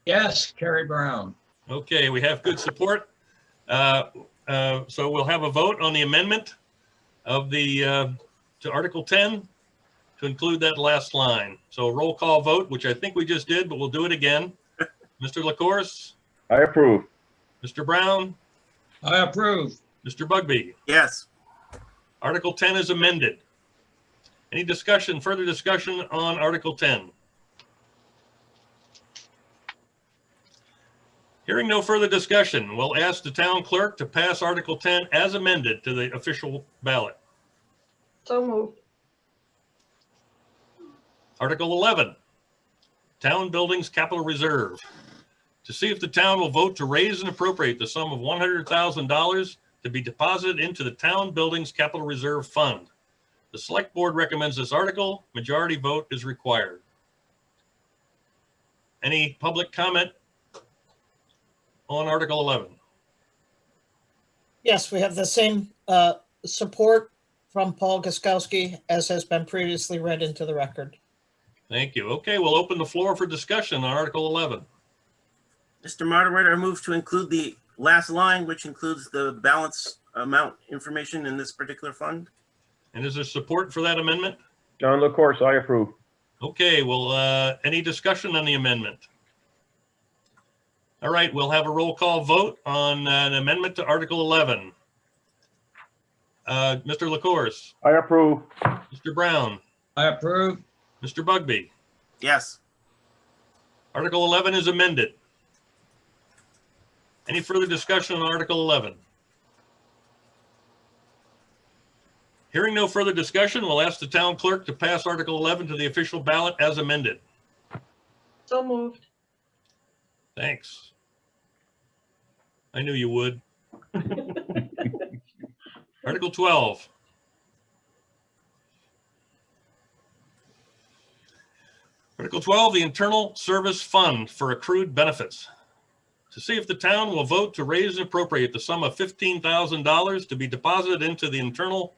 Yes, Carrie Brown. Okay, we have good support. So we'll have a vote on the amendment of the to Article 10 to include that last line. So a roll call vote, which I think we just did, but we'll do it again. Mr. LaCourse, I approve. Mr. Brown, I approve. Mr. Bugby. Yes. Article 10 is amended. Any discussion, further discussion on Article 10? Hearing no further discussion, we'll ask the town clerk to pass Article 10 as amended to the official ballot. So moved. Article 11, Town Buildings Capital Reserve. To see if the town will vote to raise and appropriate the sum of $100,000 to be deposited into the Town Buildings Capital Reserve Fund. The Select Board recommends this article. Majority vote is required. Any public comment on Article 11? Yes, we have the same support from Paul Gostkowski as has been previously read into the record. Thank you. Okay, we'll open the floor for discussion on Article 11. Mr. Moderator, I move to include the last line, which includes the balance amount information in this particular fund. And is there support for that amendment? John LaCourse, I approve. Okay, well, any discussion on the amendment? All right, we'll have a roll call vote on an amendment to Article 11. Mr. LaCourse, I approve. Mr. Brown, I approve. Mr. Bugby. Yes. Article 11 is amended. Any further discussion on Article 11? Hearing no further discussion, we'll ask the town clerk to pass Article 11 to the official ballot as amended. So moved. Thanks. I knew you would. Article 12. Article 12, the Internal Service Fund for Accrued Benefits. To see if the town will vote to raise and appropriate the sum of $15,000 to be deposited into the Internal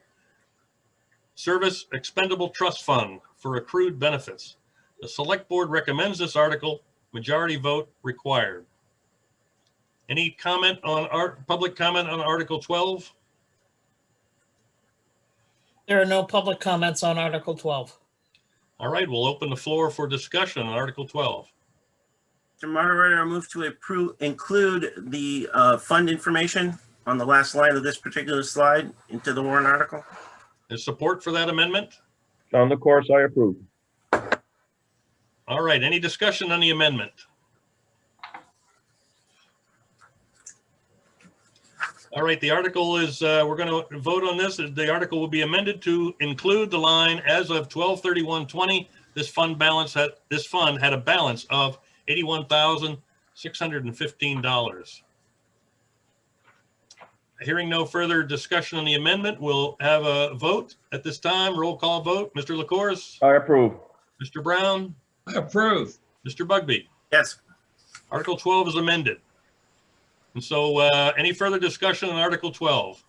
Service Expendable Trust Fund for accrued benefits. The Select Board recommends this article. Majority vote required. Any comment on public comment on Article 12? There are no public comments on Article 12. All right, we'll open the floor for discussion on Article 12. Mr. Moderator, I move to include the fund information on the last line of this particular slide into the warrant article. Is support for that amendment? John LaCourse, I approve. All right, any discussion on the amendment? All right, the article is, we're going to vote on this. The article will be amended to include the line as of 12/31/20. This fund had a balance of $81,615. Hearing no further discussion on the amendment, we'll have a vote at this time. Roll call vote. Mr. LaCourse, I approve. Mr. Brown, I approve. Mr. Bugby. Yes. Article 12 is amended. And so any further discussion on Article 12?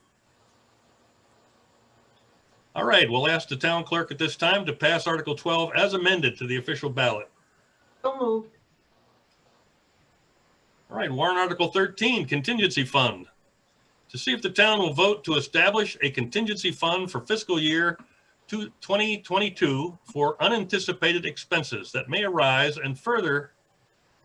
All right, we'll ask the town clerk at this time to pass Article 12 as amended to the official ballot. So moved. All right, warrant Article 13, Contingency Fund. To see if the town will vote to establish a contingency fund for fiscal year 2022 for unanticipated expenses that may arise, and further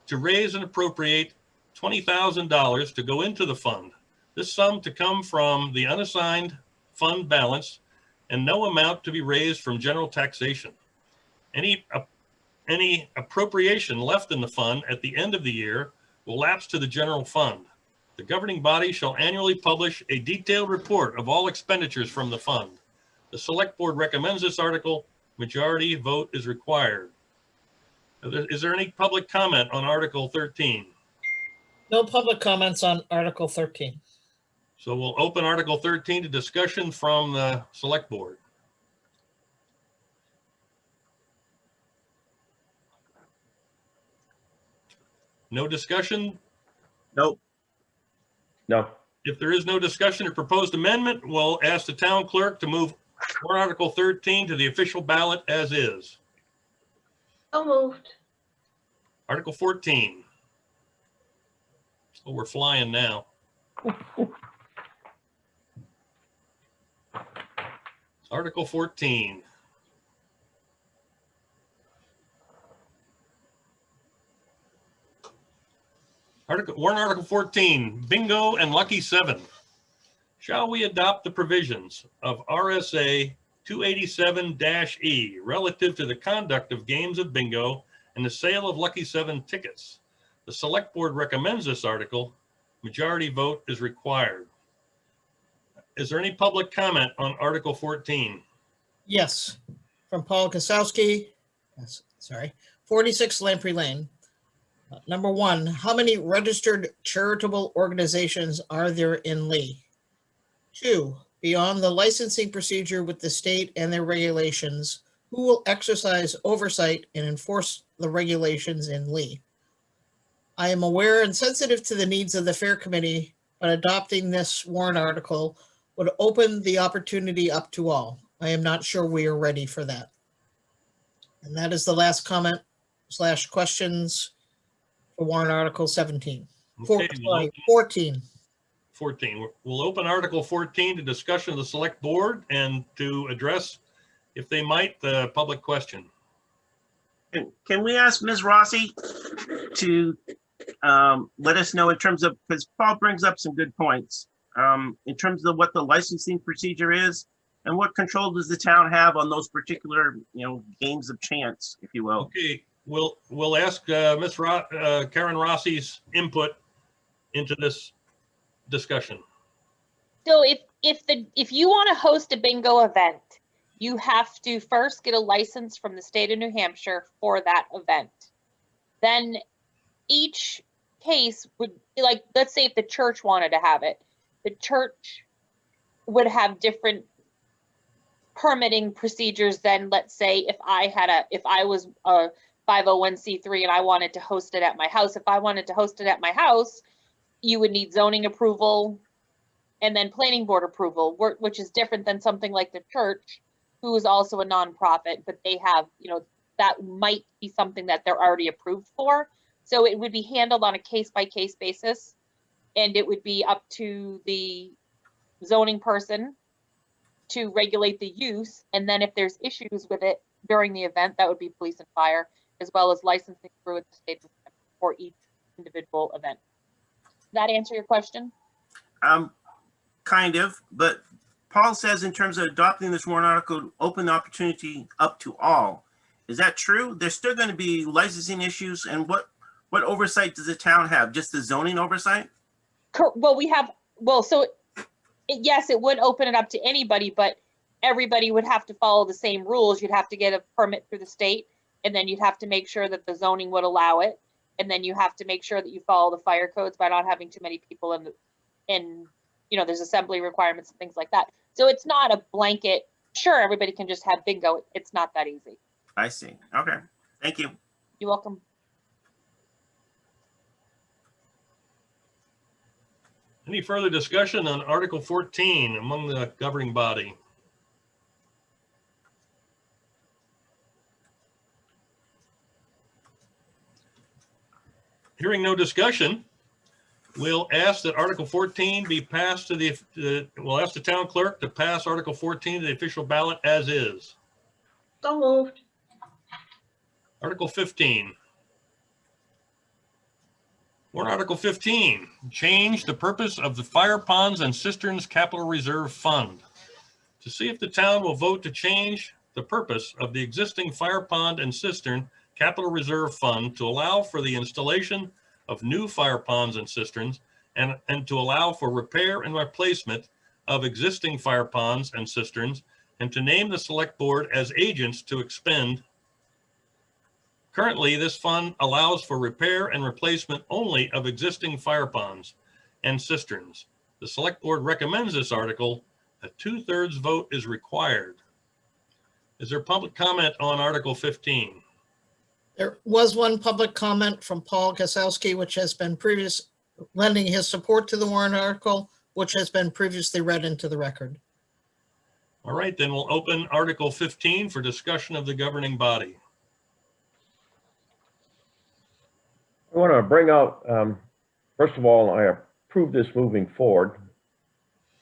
to raise and appropriate $20,000 to go into the fund. This sum to come from the unassigned fund balance and no amount to be raised from general taxation. Any appropriation left in the fund at the end of the year will lapse to the general fund. The governing body shall annually publish a detailed report of all expenditures from the fund. The Select Board recommends this article. Majority vote is required. Is there any public comment on Article 13? No public comments on Article 13. So we'll open Article 13 to discussion from the select board. No discussion? Nope. No. If there is no discussion or proposed amendment, we'll ask the town clerk to move warrant Article 13 to the official ballot as is. So moved. Article 14. Oh, we're flying now. Article 14. Warrant Article 14, bingo and lucky 7. Shall we adopt the provisions of RSA 287-E relative to the conduct of games of bingo and the sale of lucky 7 tickets? The select board recommends this article. Majority vote is required. Is there any public comment on Article 14? Yes, from Paul Kasowski. Yes, sorry, 46 Lamprey Lane. Number 1, how many registered charitable organizations are there in Lee? 2, beyond the licensing procedure with the state and their regulations, who will exercise oversight and enforce the regulations in Lee? I am aware and sensitive to the needs of the Fair Committee, but adopting this warrant article would open the opportunity up to all. I am not sure we are ready for that. And that is the last comment / questions for warrant article 17. Okay, 14. 14. We'll open Article 14 to discussion of the select board and to address, if they might, the public question. Can we ask Ms. Rossi to let us know in terms of, because Paul brings up some good points, in terms of what the licensing procedure is and what control does the town have on those particular, games of chance, if you will. Okay, we'll ask Karen Rossi's input into this discussion. So if you want to host a bingo event, you have to first get a license from the state of New Hampshire for that event. Then each case would be like, let's say if the church wanted to have it, the church would have different permitting procedures than, let's say, if I was a 501c3 and I wanted to host it at my house. If I wanted to host it at my house, you would need zoning approval and then planning board approval, which is different than something like the church, who is also a nonprofit, but they have, that might be something that they're already approved for. So it would be handled on a case-by-case basis, and it would be up to the zoning person to regulate the use. And then if there's issues with it during the event, that would be police and fire, as well as licensing through the state for each individual event. Does that answer your question? Kind of, but Paul says in terms of adopting this warrant article, open the opportunity up to all. Is that true? There's still going to be licensing issues, and what oversight does the town have? Just the zoning oversight? Yes, it would open it up to anybody, but everybody would have to follow the same rules. You'd have to get a permit through the state, and then you'd have to make sure that the zoning would allow it. And then you have to make sure that you follow the fire codes by not having too many people in there's assembly requirements and things like that. So it's not a blanket, sure, everybody can just have bingo. It's not that easy. I see. Okay. Thank you. You're welcome. Any further discussion on Article 14 among the governing body? Hearing no discussion, we'll ask that Article 14 be passed to we'll ask the town clerk to pass Article 14 to the official ballot as is. So moved. Article 15. Warrant Article 15, change the purpose of the Fire Ponds and Cisterns Capital Reserve Fund. To see if the town will vote to change the purpose of the existing Fire Pond and Cistern Capital Reserve Fund to allow for the installation of new fire ponds and cisterns and to allow for repair and replacement of existing fire ponds and cisterns, and to name the select board as agents to expend Currently, this fund allows for repair and replacement only of existing fire ponds and cisterns. The select board recommends this article. A 2/3 vote is required. Is there public comment on Article 15? There was one public comment from Paul Gasowski, which has been lending his support to the warrant article, which has been previously read into the record. All right, then we'll open Article 15 for discussion of the governing body. I want to bring out, first of all, I approve this moving forward.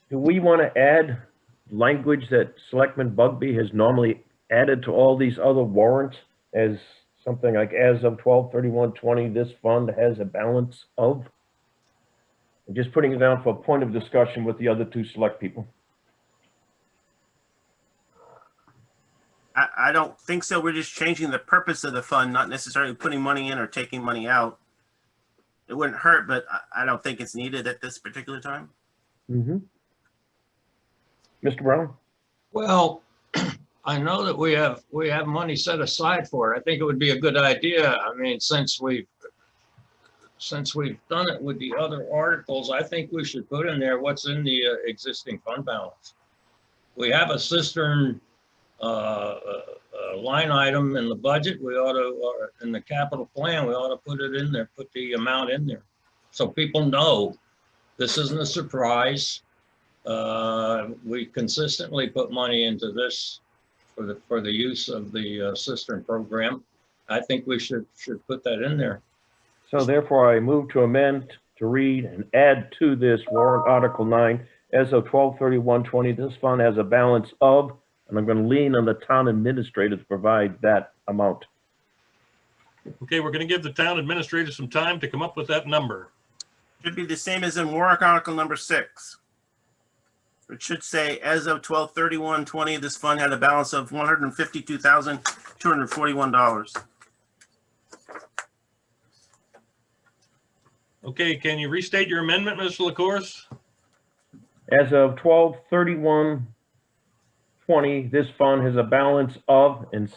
Do we want to add language that Selectman Bugby has normally added to all these other warrants as something like as of 12/31/20, this fund has a balance of? I'm just putting it down for a point of discussion with the other two select people. I don't think so. We're just changing the purpose of the fund, not necessarily putting money in or taking money out. It wouldn't hurt, but I don't think it's needed at this particular time. Mm-hmm. Mr. Brown? Well, I know that we have money set aside for it. I think it would be a good idea. I mean, since we've done it with the other articles, I think we should put in there what's in the existing fund balance. We have a cistern line item in the budget. We ought to, in the capital plan, we ought to put it in there, put the amount in there. So people know this isn't a surprise. We consistently put money into this for the use of the cistern program. I think we should put that in there. So therefore, I move to amend to read and add to this warrant Article 9, as of 12/31/20, this fund has a balance of, and I'm going to lean on the town administrator to provide that amount. Okay, we're going to give the town administrator some time to come up with that number. Should be the same as in warrant article number 6. It should say, as of 12/31/20, this fund had a balance of $152,241. Okay, can you restate your amendment, Mr. LaCourse? As of 12/31/20, this fund has a balance of, and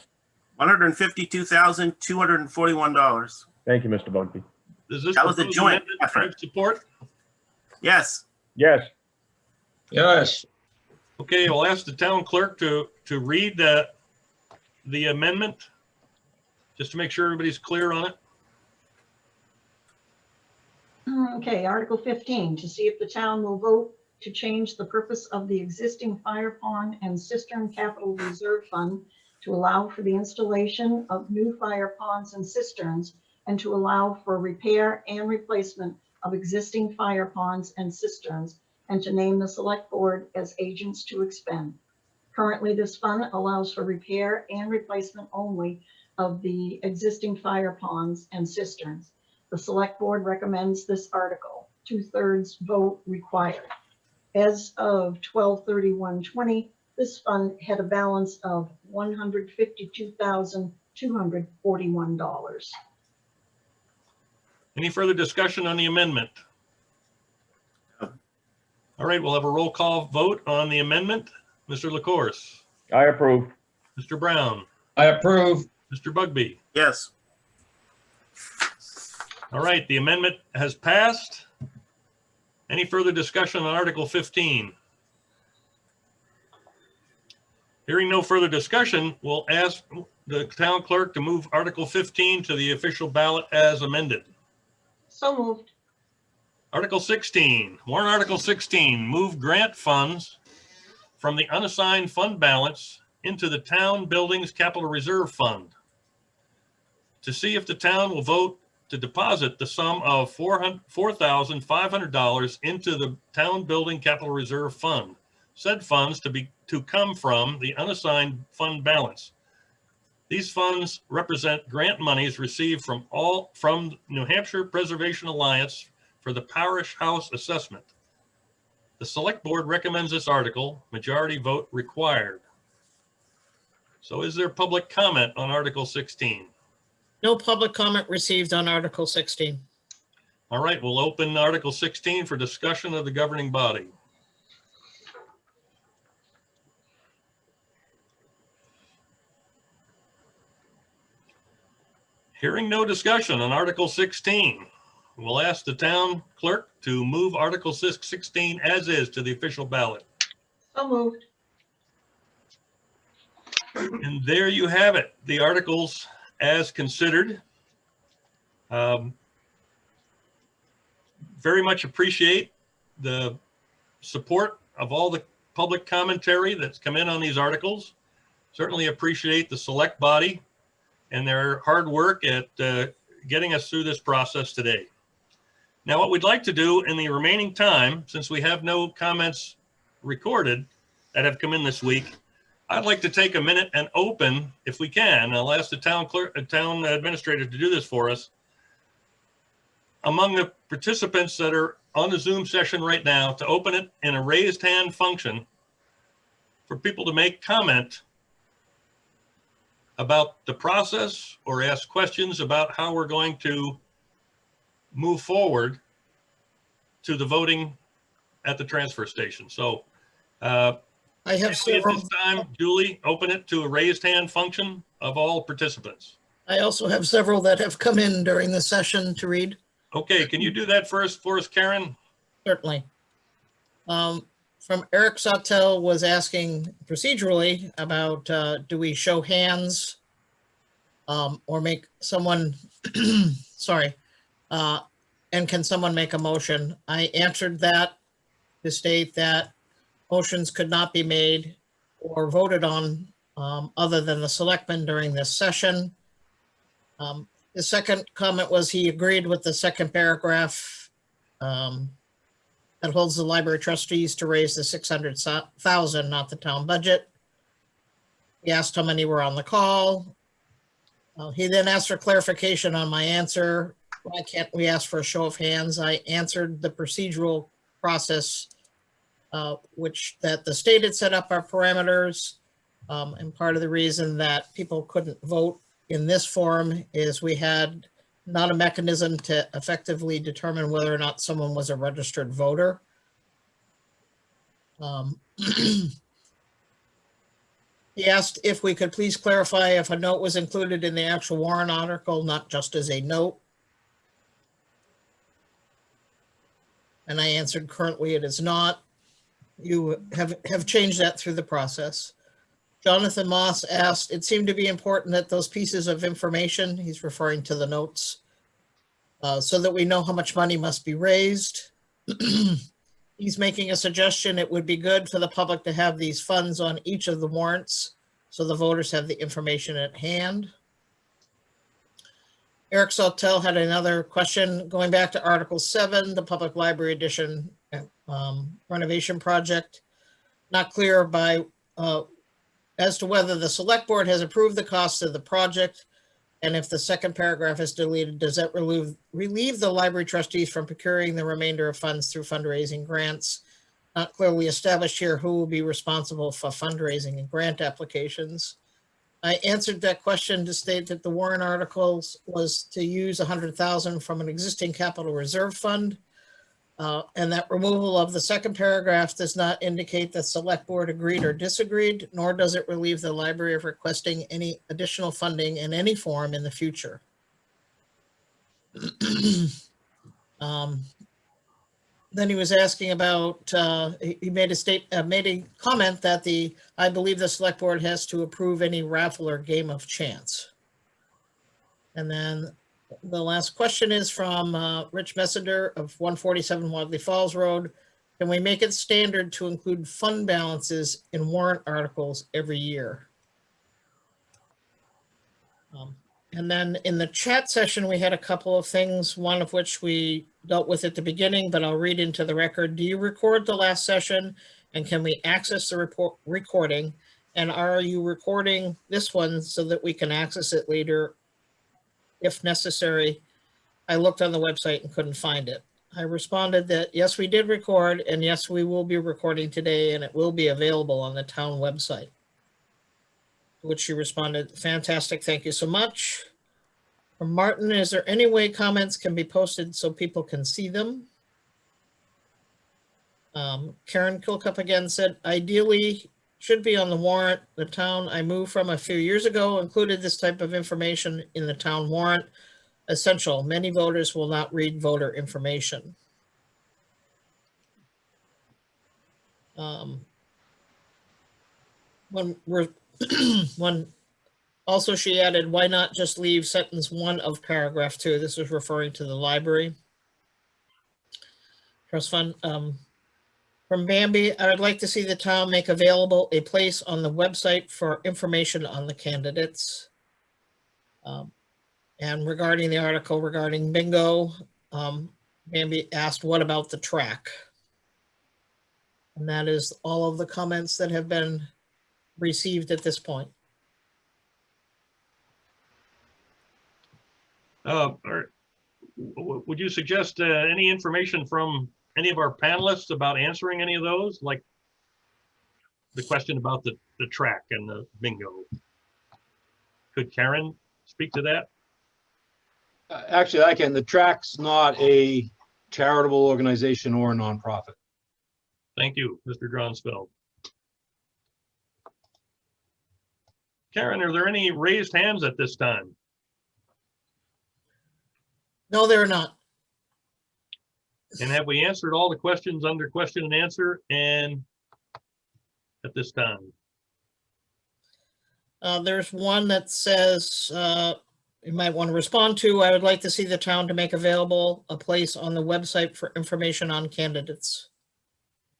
$152,241. thank you, Mr. Bugby. Is this That was a proposed joint amendment effort. have support? Yes. Yes, Yes, Okay, I'll ask the town clerk to read the amendment, just to make sure everybody's clear on it. Okay, Article 15, to see if the town will vote to change the purpose of the existing fire pond and cistern capital reserve fund to allow for the installation of new fire ponds and cisterns, and to allow for repair and replacement of existing fire ponds and cisterns, and to name the select board as agents to expend. Currently, this fund allows for repair and replacement only of the existing fire ponds and cisterns. The select board recommends this article. 2/3 vote required. As of 12/31/20, this fund had a balance of $152,241. Any further discussion on the amendment? All right, we'll have a roll call vote on the amendment. Mr. LaCourse, I approve. Mr. Brown, I approve. Mr. Bugby. Yes. All right, the amendment has passed. Any further discussion on Article 15? Hearing no further discussion, we'll ask the town clerk to move Article 15 to the official ballot as amended. So moved. Article 16, warrant Article 16, move grant funds from the unassigned fund balance into the town buildings capital reserve fund. To see if the town will vote to deposit the sum of $4,500 into the town building capital reserve fund. Said funds to come from the unassigned fund balance. These funds represent grant monies received from New Hampshire Preservation Alliance for the parish house assessment. The select board recommends this article, majority vote required. So is there public comment on Article 16? no public comment received on Article 16. All right, we'll open Article 16 for discussion of the governing body. Hearing no discussion on Article 16, we'll ask the town clerk to move Article 16 as is to the official ballot. So moved. And there you have it, the articles as considered. Very much appreciate the support of all the public commentary that's come in on these articles. Certainly appreciate the select body and their hard work at getting us through this process today. Now, what we'd like to do in the remaining time, since we have no comments recorded that have come in this week, I'd like to take a minute and open, if we can, I'll ask the town administrator to do this for us. Among the participants that are on the Zoom session right now, to open it in a raised hand function for people to make comment about the process or ask questions about how we're going to move forward to the voting at the transfer station. So I have at several. this time, Julie, open it to a raised hand function of all participants. I also have several that have come in during the session to read. Okay, can you do that first for us, Karen? Certainly. From Eric Sawtell was asking procedurally about do we show hands or make someone, sorry, and can someone make a motion? I answered that to state that motions could not be made or voted on other than the selectmen during this session. The second comment was he agreed with the second paragraph that holds the library trustees to raise the 600,000, not the town budget. He asked how many were on the call. He then asked for clarification on my answer. Why can't we ask for a show of hands? I answered the procedural process, which that the state had set up our parameters. And part of the reason that people couldn't vote in this form is we had not a mechanism to effectively determine whether or not someone was a registered voter. He asked if we could please clarify if a note was included in the actual warrant article, not just as a note. And I answered currently it is not. You have changed that through the process. Jonathan Moss asked, it seemed to be important that those pieces of information, he's referring to the notes, so that we know how much money must be raised. He's making a suggestion it would be good for the public to have these funds on each of the warrants so the voters have the information at hand. Eric Sawtell had another question going back to Article 7, the Public Library Edition renovation project. Not clear by as to whether the select board has approved the cost of the project, and if the second paragraph is deleted, does that relieve the library trustees from procuring the remainder of funds through fundraising grants? Not clearly established here who will be responsible for fundraising and grant applications. I answered that question to state that the warrant articles was to use 100,000 from an existing capital reserve fund. And that removal of the second paragraph does not indicate the select board agreed or disagreed, nor does it relieve the library of requesting any additional funding in any form in the future. Then he was asking about, he made a comment that I believe the select board has to approve any raffle or game of chance. And then the last question is from Rich Messender of 147 Wadley Falls Road. Can we make it standard to include fund balances in warrant articles every year? And then in the chat session, we had a couple of things, one of which we dealt with at the beginning, but I'll read into the record. Do you record the last session, and can we access the recording? And are you recording this one so that we can access it later if necessary? I looked on the website and couldn't find it. I responded that yes, we did record, and yes, we will be recording today, and it will be available on the town website. To which she responded, fantastic, thank you so much. From Martin, is there any way comments can be posted so people can see them? Karen Kilcup again said, ideally, should be on the warrant. The town I moved from a few years ago included this type of information in the town warrant. Essential. Many voters will not read voter information. When also she added, why not just leave sentence 1 of paragraph 2? This was referring to the library trust fund. From Bambi, I would like to see the town make available a place on the website for information on the candidates. And regarding the article regarding bingo, Bambi asked, what about the track? And that is all of the comments that have been received at this point. Would you suggest any information from any of our panelists about answering any of those, like the question about the track and the bingo? Could Karen speak to that? Actually, I can. The track's not a charitable organization or a nonprofit. Thank you, Mr. Dronsfeld. Karen, are there any raised hands at this time? No, they're not. And have we answered all the questions under question and answer and at this time? There's one that says, you might want to respond to, I would like to see the town to make available a place on the website for information on candidates.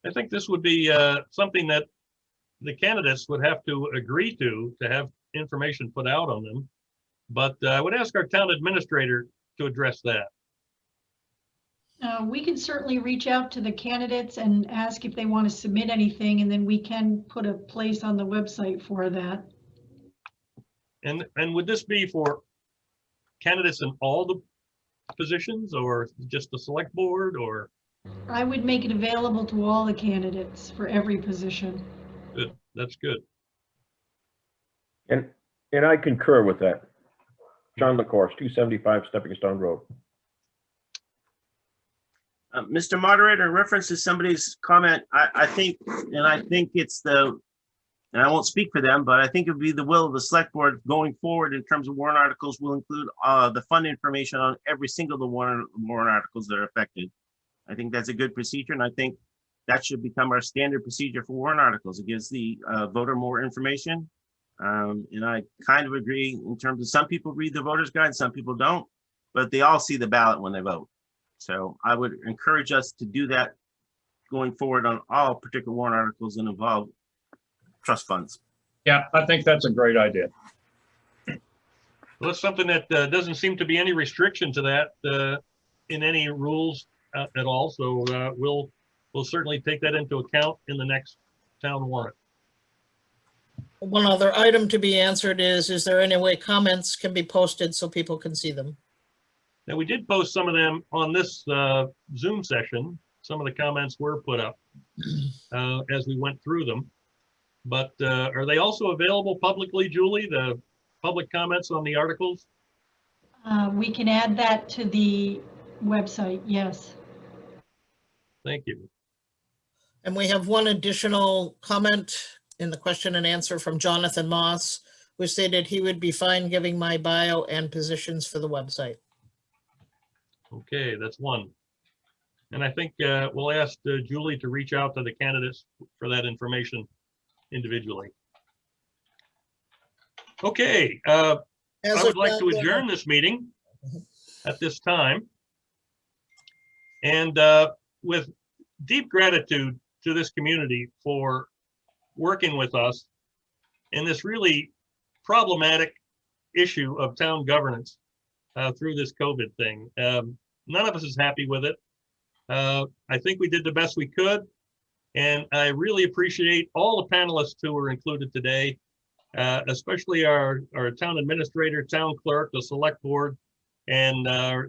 I think this would be something that the candidates would have to agree to have information put out on them. But I would ask our town administrator to address that. We can certainly reach out to the candidates and ask if they want to submit anything, and then we can put a place on the website for that. And would this be for candidates in all the positions or just the select board, or? I would make it available to all the candidates for every position. Good, that's good. And I concur with that. John LaCourse, 275 Stepping Stone Road. Mr. Moderator, in reference to somebody's comment, I think it's and I won't speak for them, but I think it would be the will of the select board going forward in terms of warrant articles will include the fund information on every single of the warrant articles that are affected. I think that's a good procedure, and I think that should become our standard procedure for warrant articles. It gives the voter more information. And I kind of agree in terms of some people read the voter's guide, some people don't, but they all see the ballot when they vote. So I would encourage us to do that going forward on all particular warrant articles that involve trust funds. Yeah, I think that's a great idea. Well, that's something that doesn't seem to be any restriction to that in any rules at all. So we'll certainly take that into account in the next town warrant. One other item to be answered is there any way comments can be posted so people can see them? Now, we did post some of them on this Zoom session. Some of the comments were put up as we went through them. But are they also available publicly, Julie, the public comments on the articles? We can add that to the website, yes. Thank you. And we have one additional comment in the question and answer from Jonathan Moss, who stated he would be fine giving my bio and positions for the website. Okay, that's one. And I think we'll ask Julie to reach out to the candidates for that information individually. Okay, I would like to adjourn this meeting at this time. And with deep gratitude to this community for working with us in this really problematic issue of town governance through this COVID thing. None of us is happy with it. I think we did the best we could. And I really appreciate all the panelists who were included today, especially our town administrator, town clerk, the select board, and our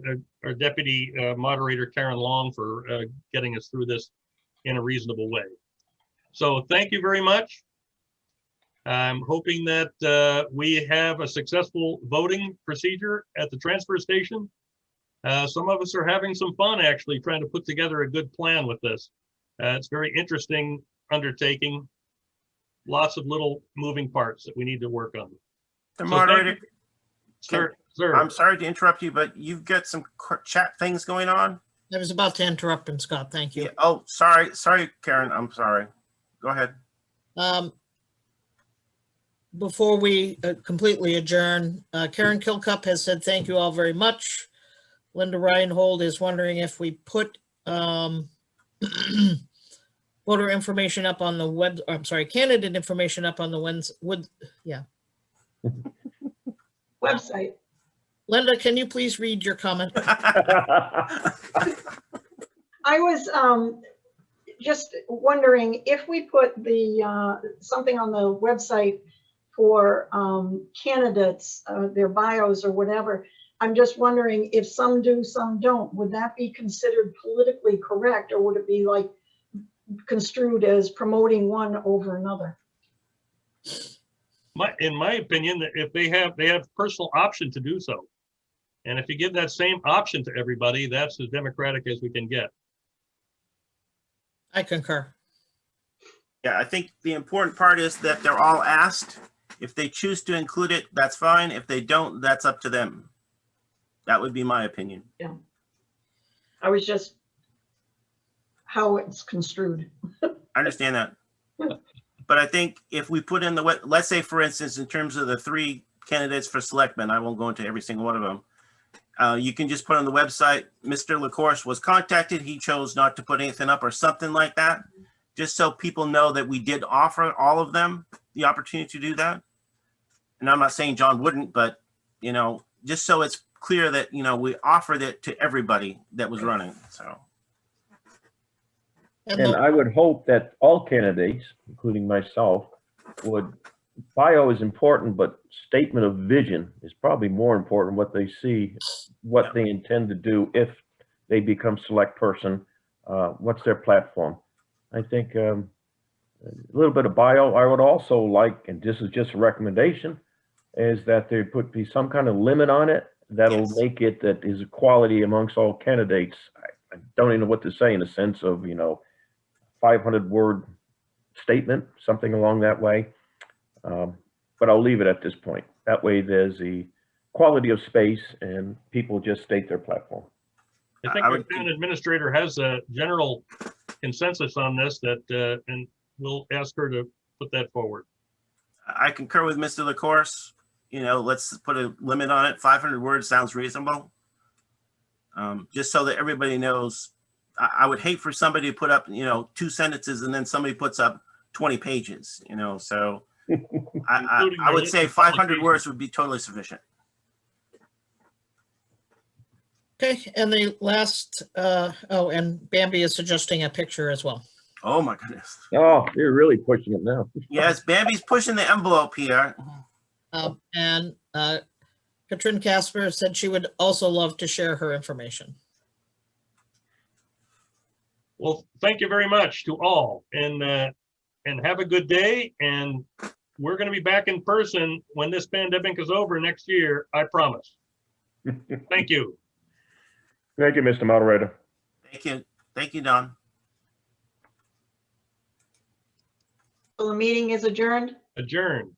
deputy moderator, Karen Long, for getting us through this in a reasonable way. So thank you very much. I'm hoping that we have a successful voting procedure at the transfer station. Some of us are having some fun actually trying to put together a good plan with this. It's a very interesting undertaking. lots of little moving parts that we need to work on. The So moderator, Sir, I'm sorry to interrupt you, but you've got some chat things going on. I was about to interrupt him, Scott. Thank you. Yeah. Oh, sorry, Karen. I'm sorry. Go ahead. Before we completely adjourn, Karen Kilcup has said, thank you all very much. Linda Reinhold is wondering if we put voter information up on the web, I'm sorry, candidate information up on the Website. Linda, can you please read your comment? I was just wondering if we put the something on the website for candidates, their bios or whatever. I'm just wondering if some do, some don't. Would that be considered politically correct, or would it be like construed as promoting one over another? in my opinion, that if they have personal option to do so. And if you give that same option to everybody, that's as democratic as we can get. I concur. Yeah, I think the important part is that they're all asked. If they choose to include it, that's fine. If they don't, that's up to them. That would be my opinion. Yeah. I was just how it's construed. I understand that. But I think if we put in let's say, for instance, in terms of the 3 candidates for selectmen, I won't go into every single one of them. You can just put on the website, Mr. LaCourse was contacted. He chose not to put anything up or something like that, just so people know that we did offer all of them the opportunity to do that. And I'm not saying John wouldn't, but, you know, just so it's clear that, you know, we offered it to everybody that was running, so. And I would hope that all candidates, including myself, bio is important, but statement of vision is probably more important. What they see, what they intend to do if they become select person, what's their platform. I think a little bit of bio. I would also like, and this is just a recommendation, is that there be some kind of limit on it that'll make it that is equality amongst all candidates. I don't even know what to say in the sense of, you know, 500-word statement, something along that way. But I'll leave it at this point. That way there's the quality of space and people just state their platform. I think our town administrator has a general consensus on this that, and we'll ask her to put that forward. I concur with Mr. LaCourse. You know, let's put a limit on it. 500 words sounds reasonable. Just so that everybody knows. I would hate for somebody to put up, you know, 2 sentences and then somebody puts up 20 pages, you know, so I would say 500 words would be totally sufficient. Okay, and the last, oh, and Bambi is suggesting a picture as well. Oh my goodness. Oh, you're really pushing it now. Yes, Bambi's pushing the envelope here. And Katrin Casper said she would also love to share her information. Well, thank you very much to all, and have a good day. And we're going to be back in person when this pandemic is over next year. I promise. Thank you. Thank you, Mr. Moderator. Thank you, Don. So the meeting is adjourned. Adjourned.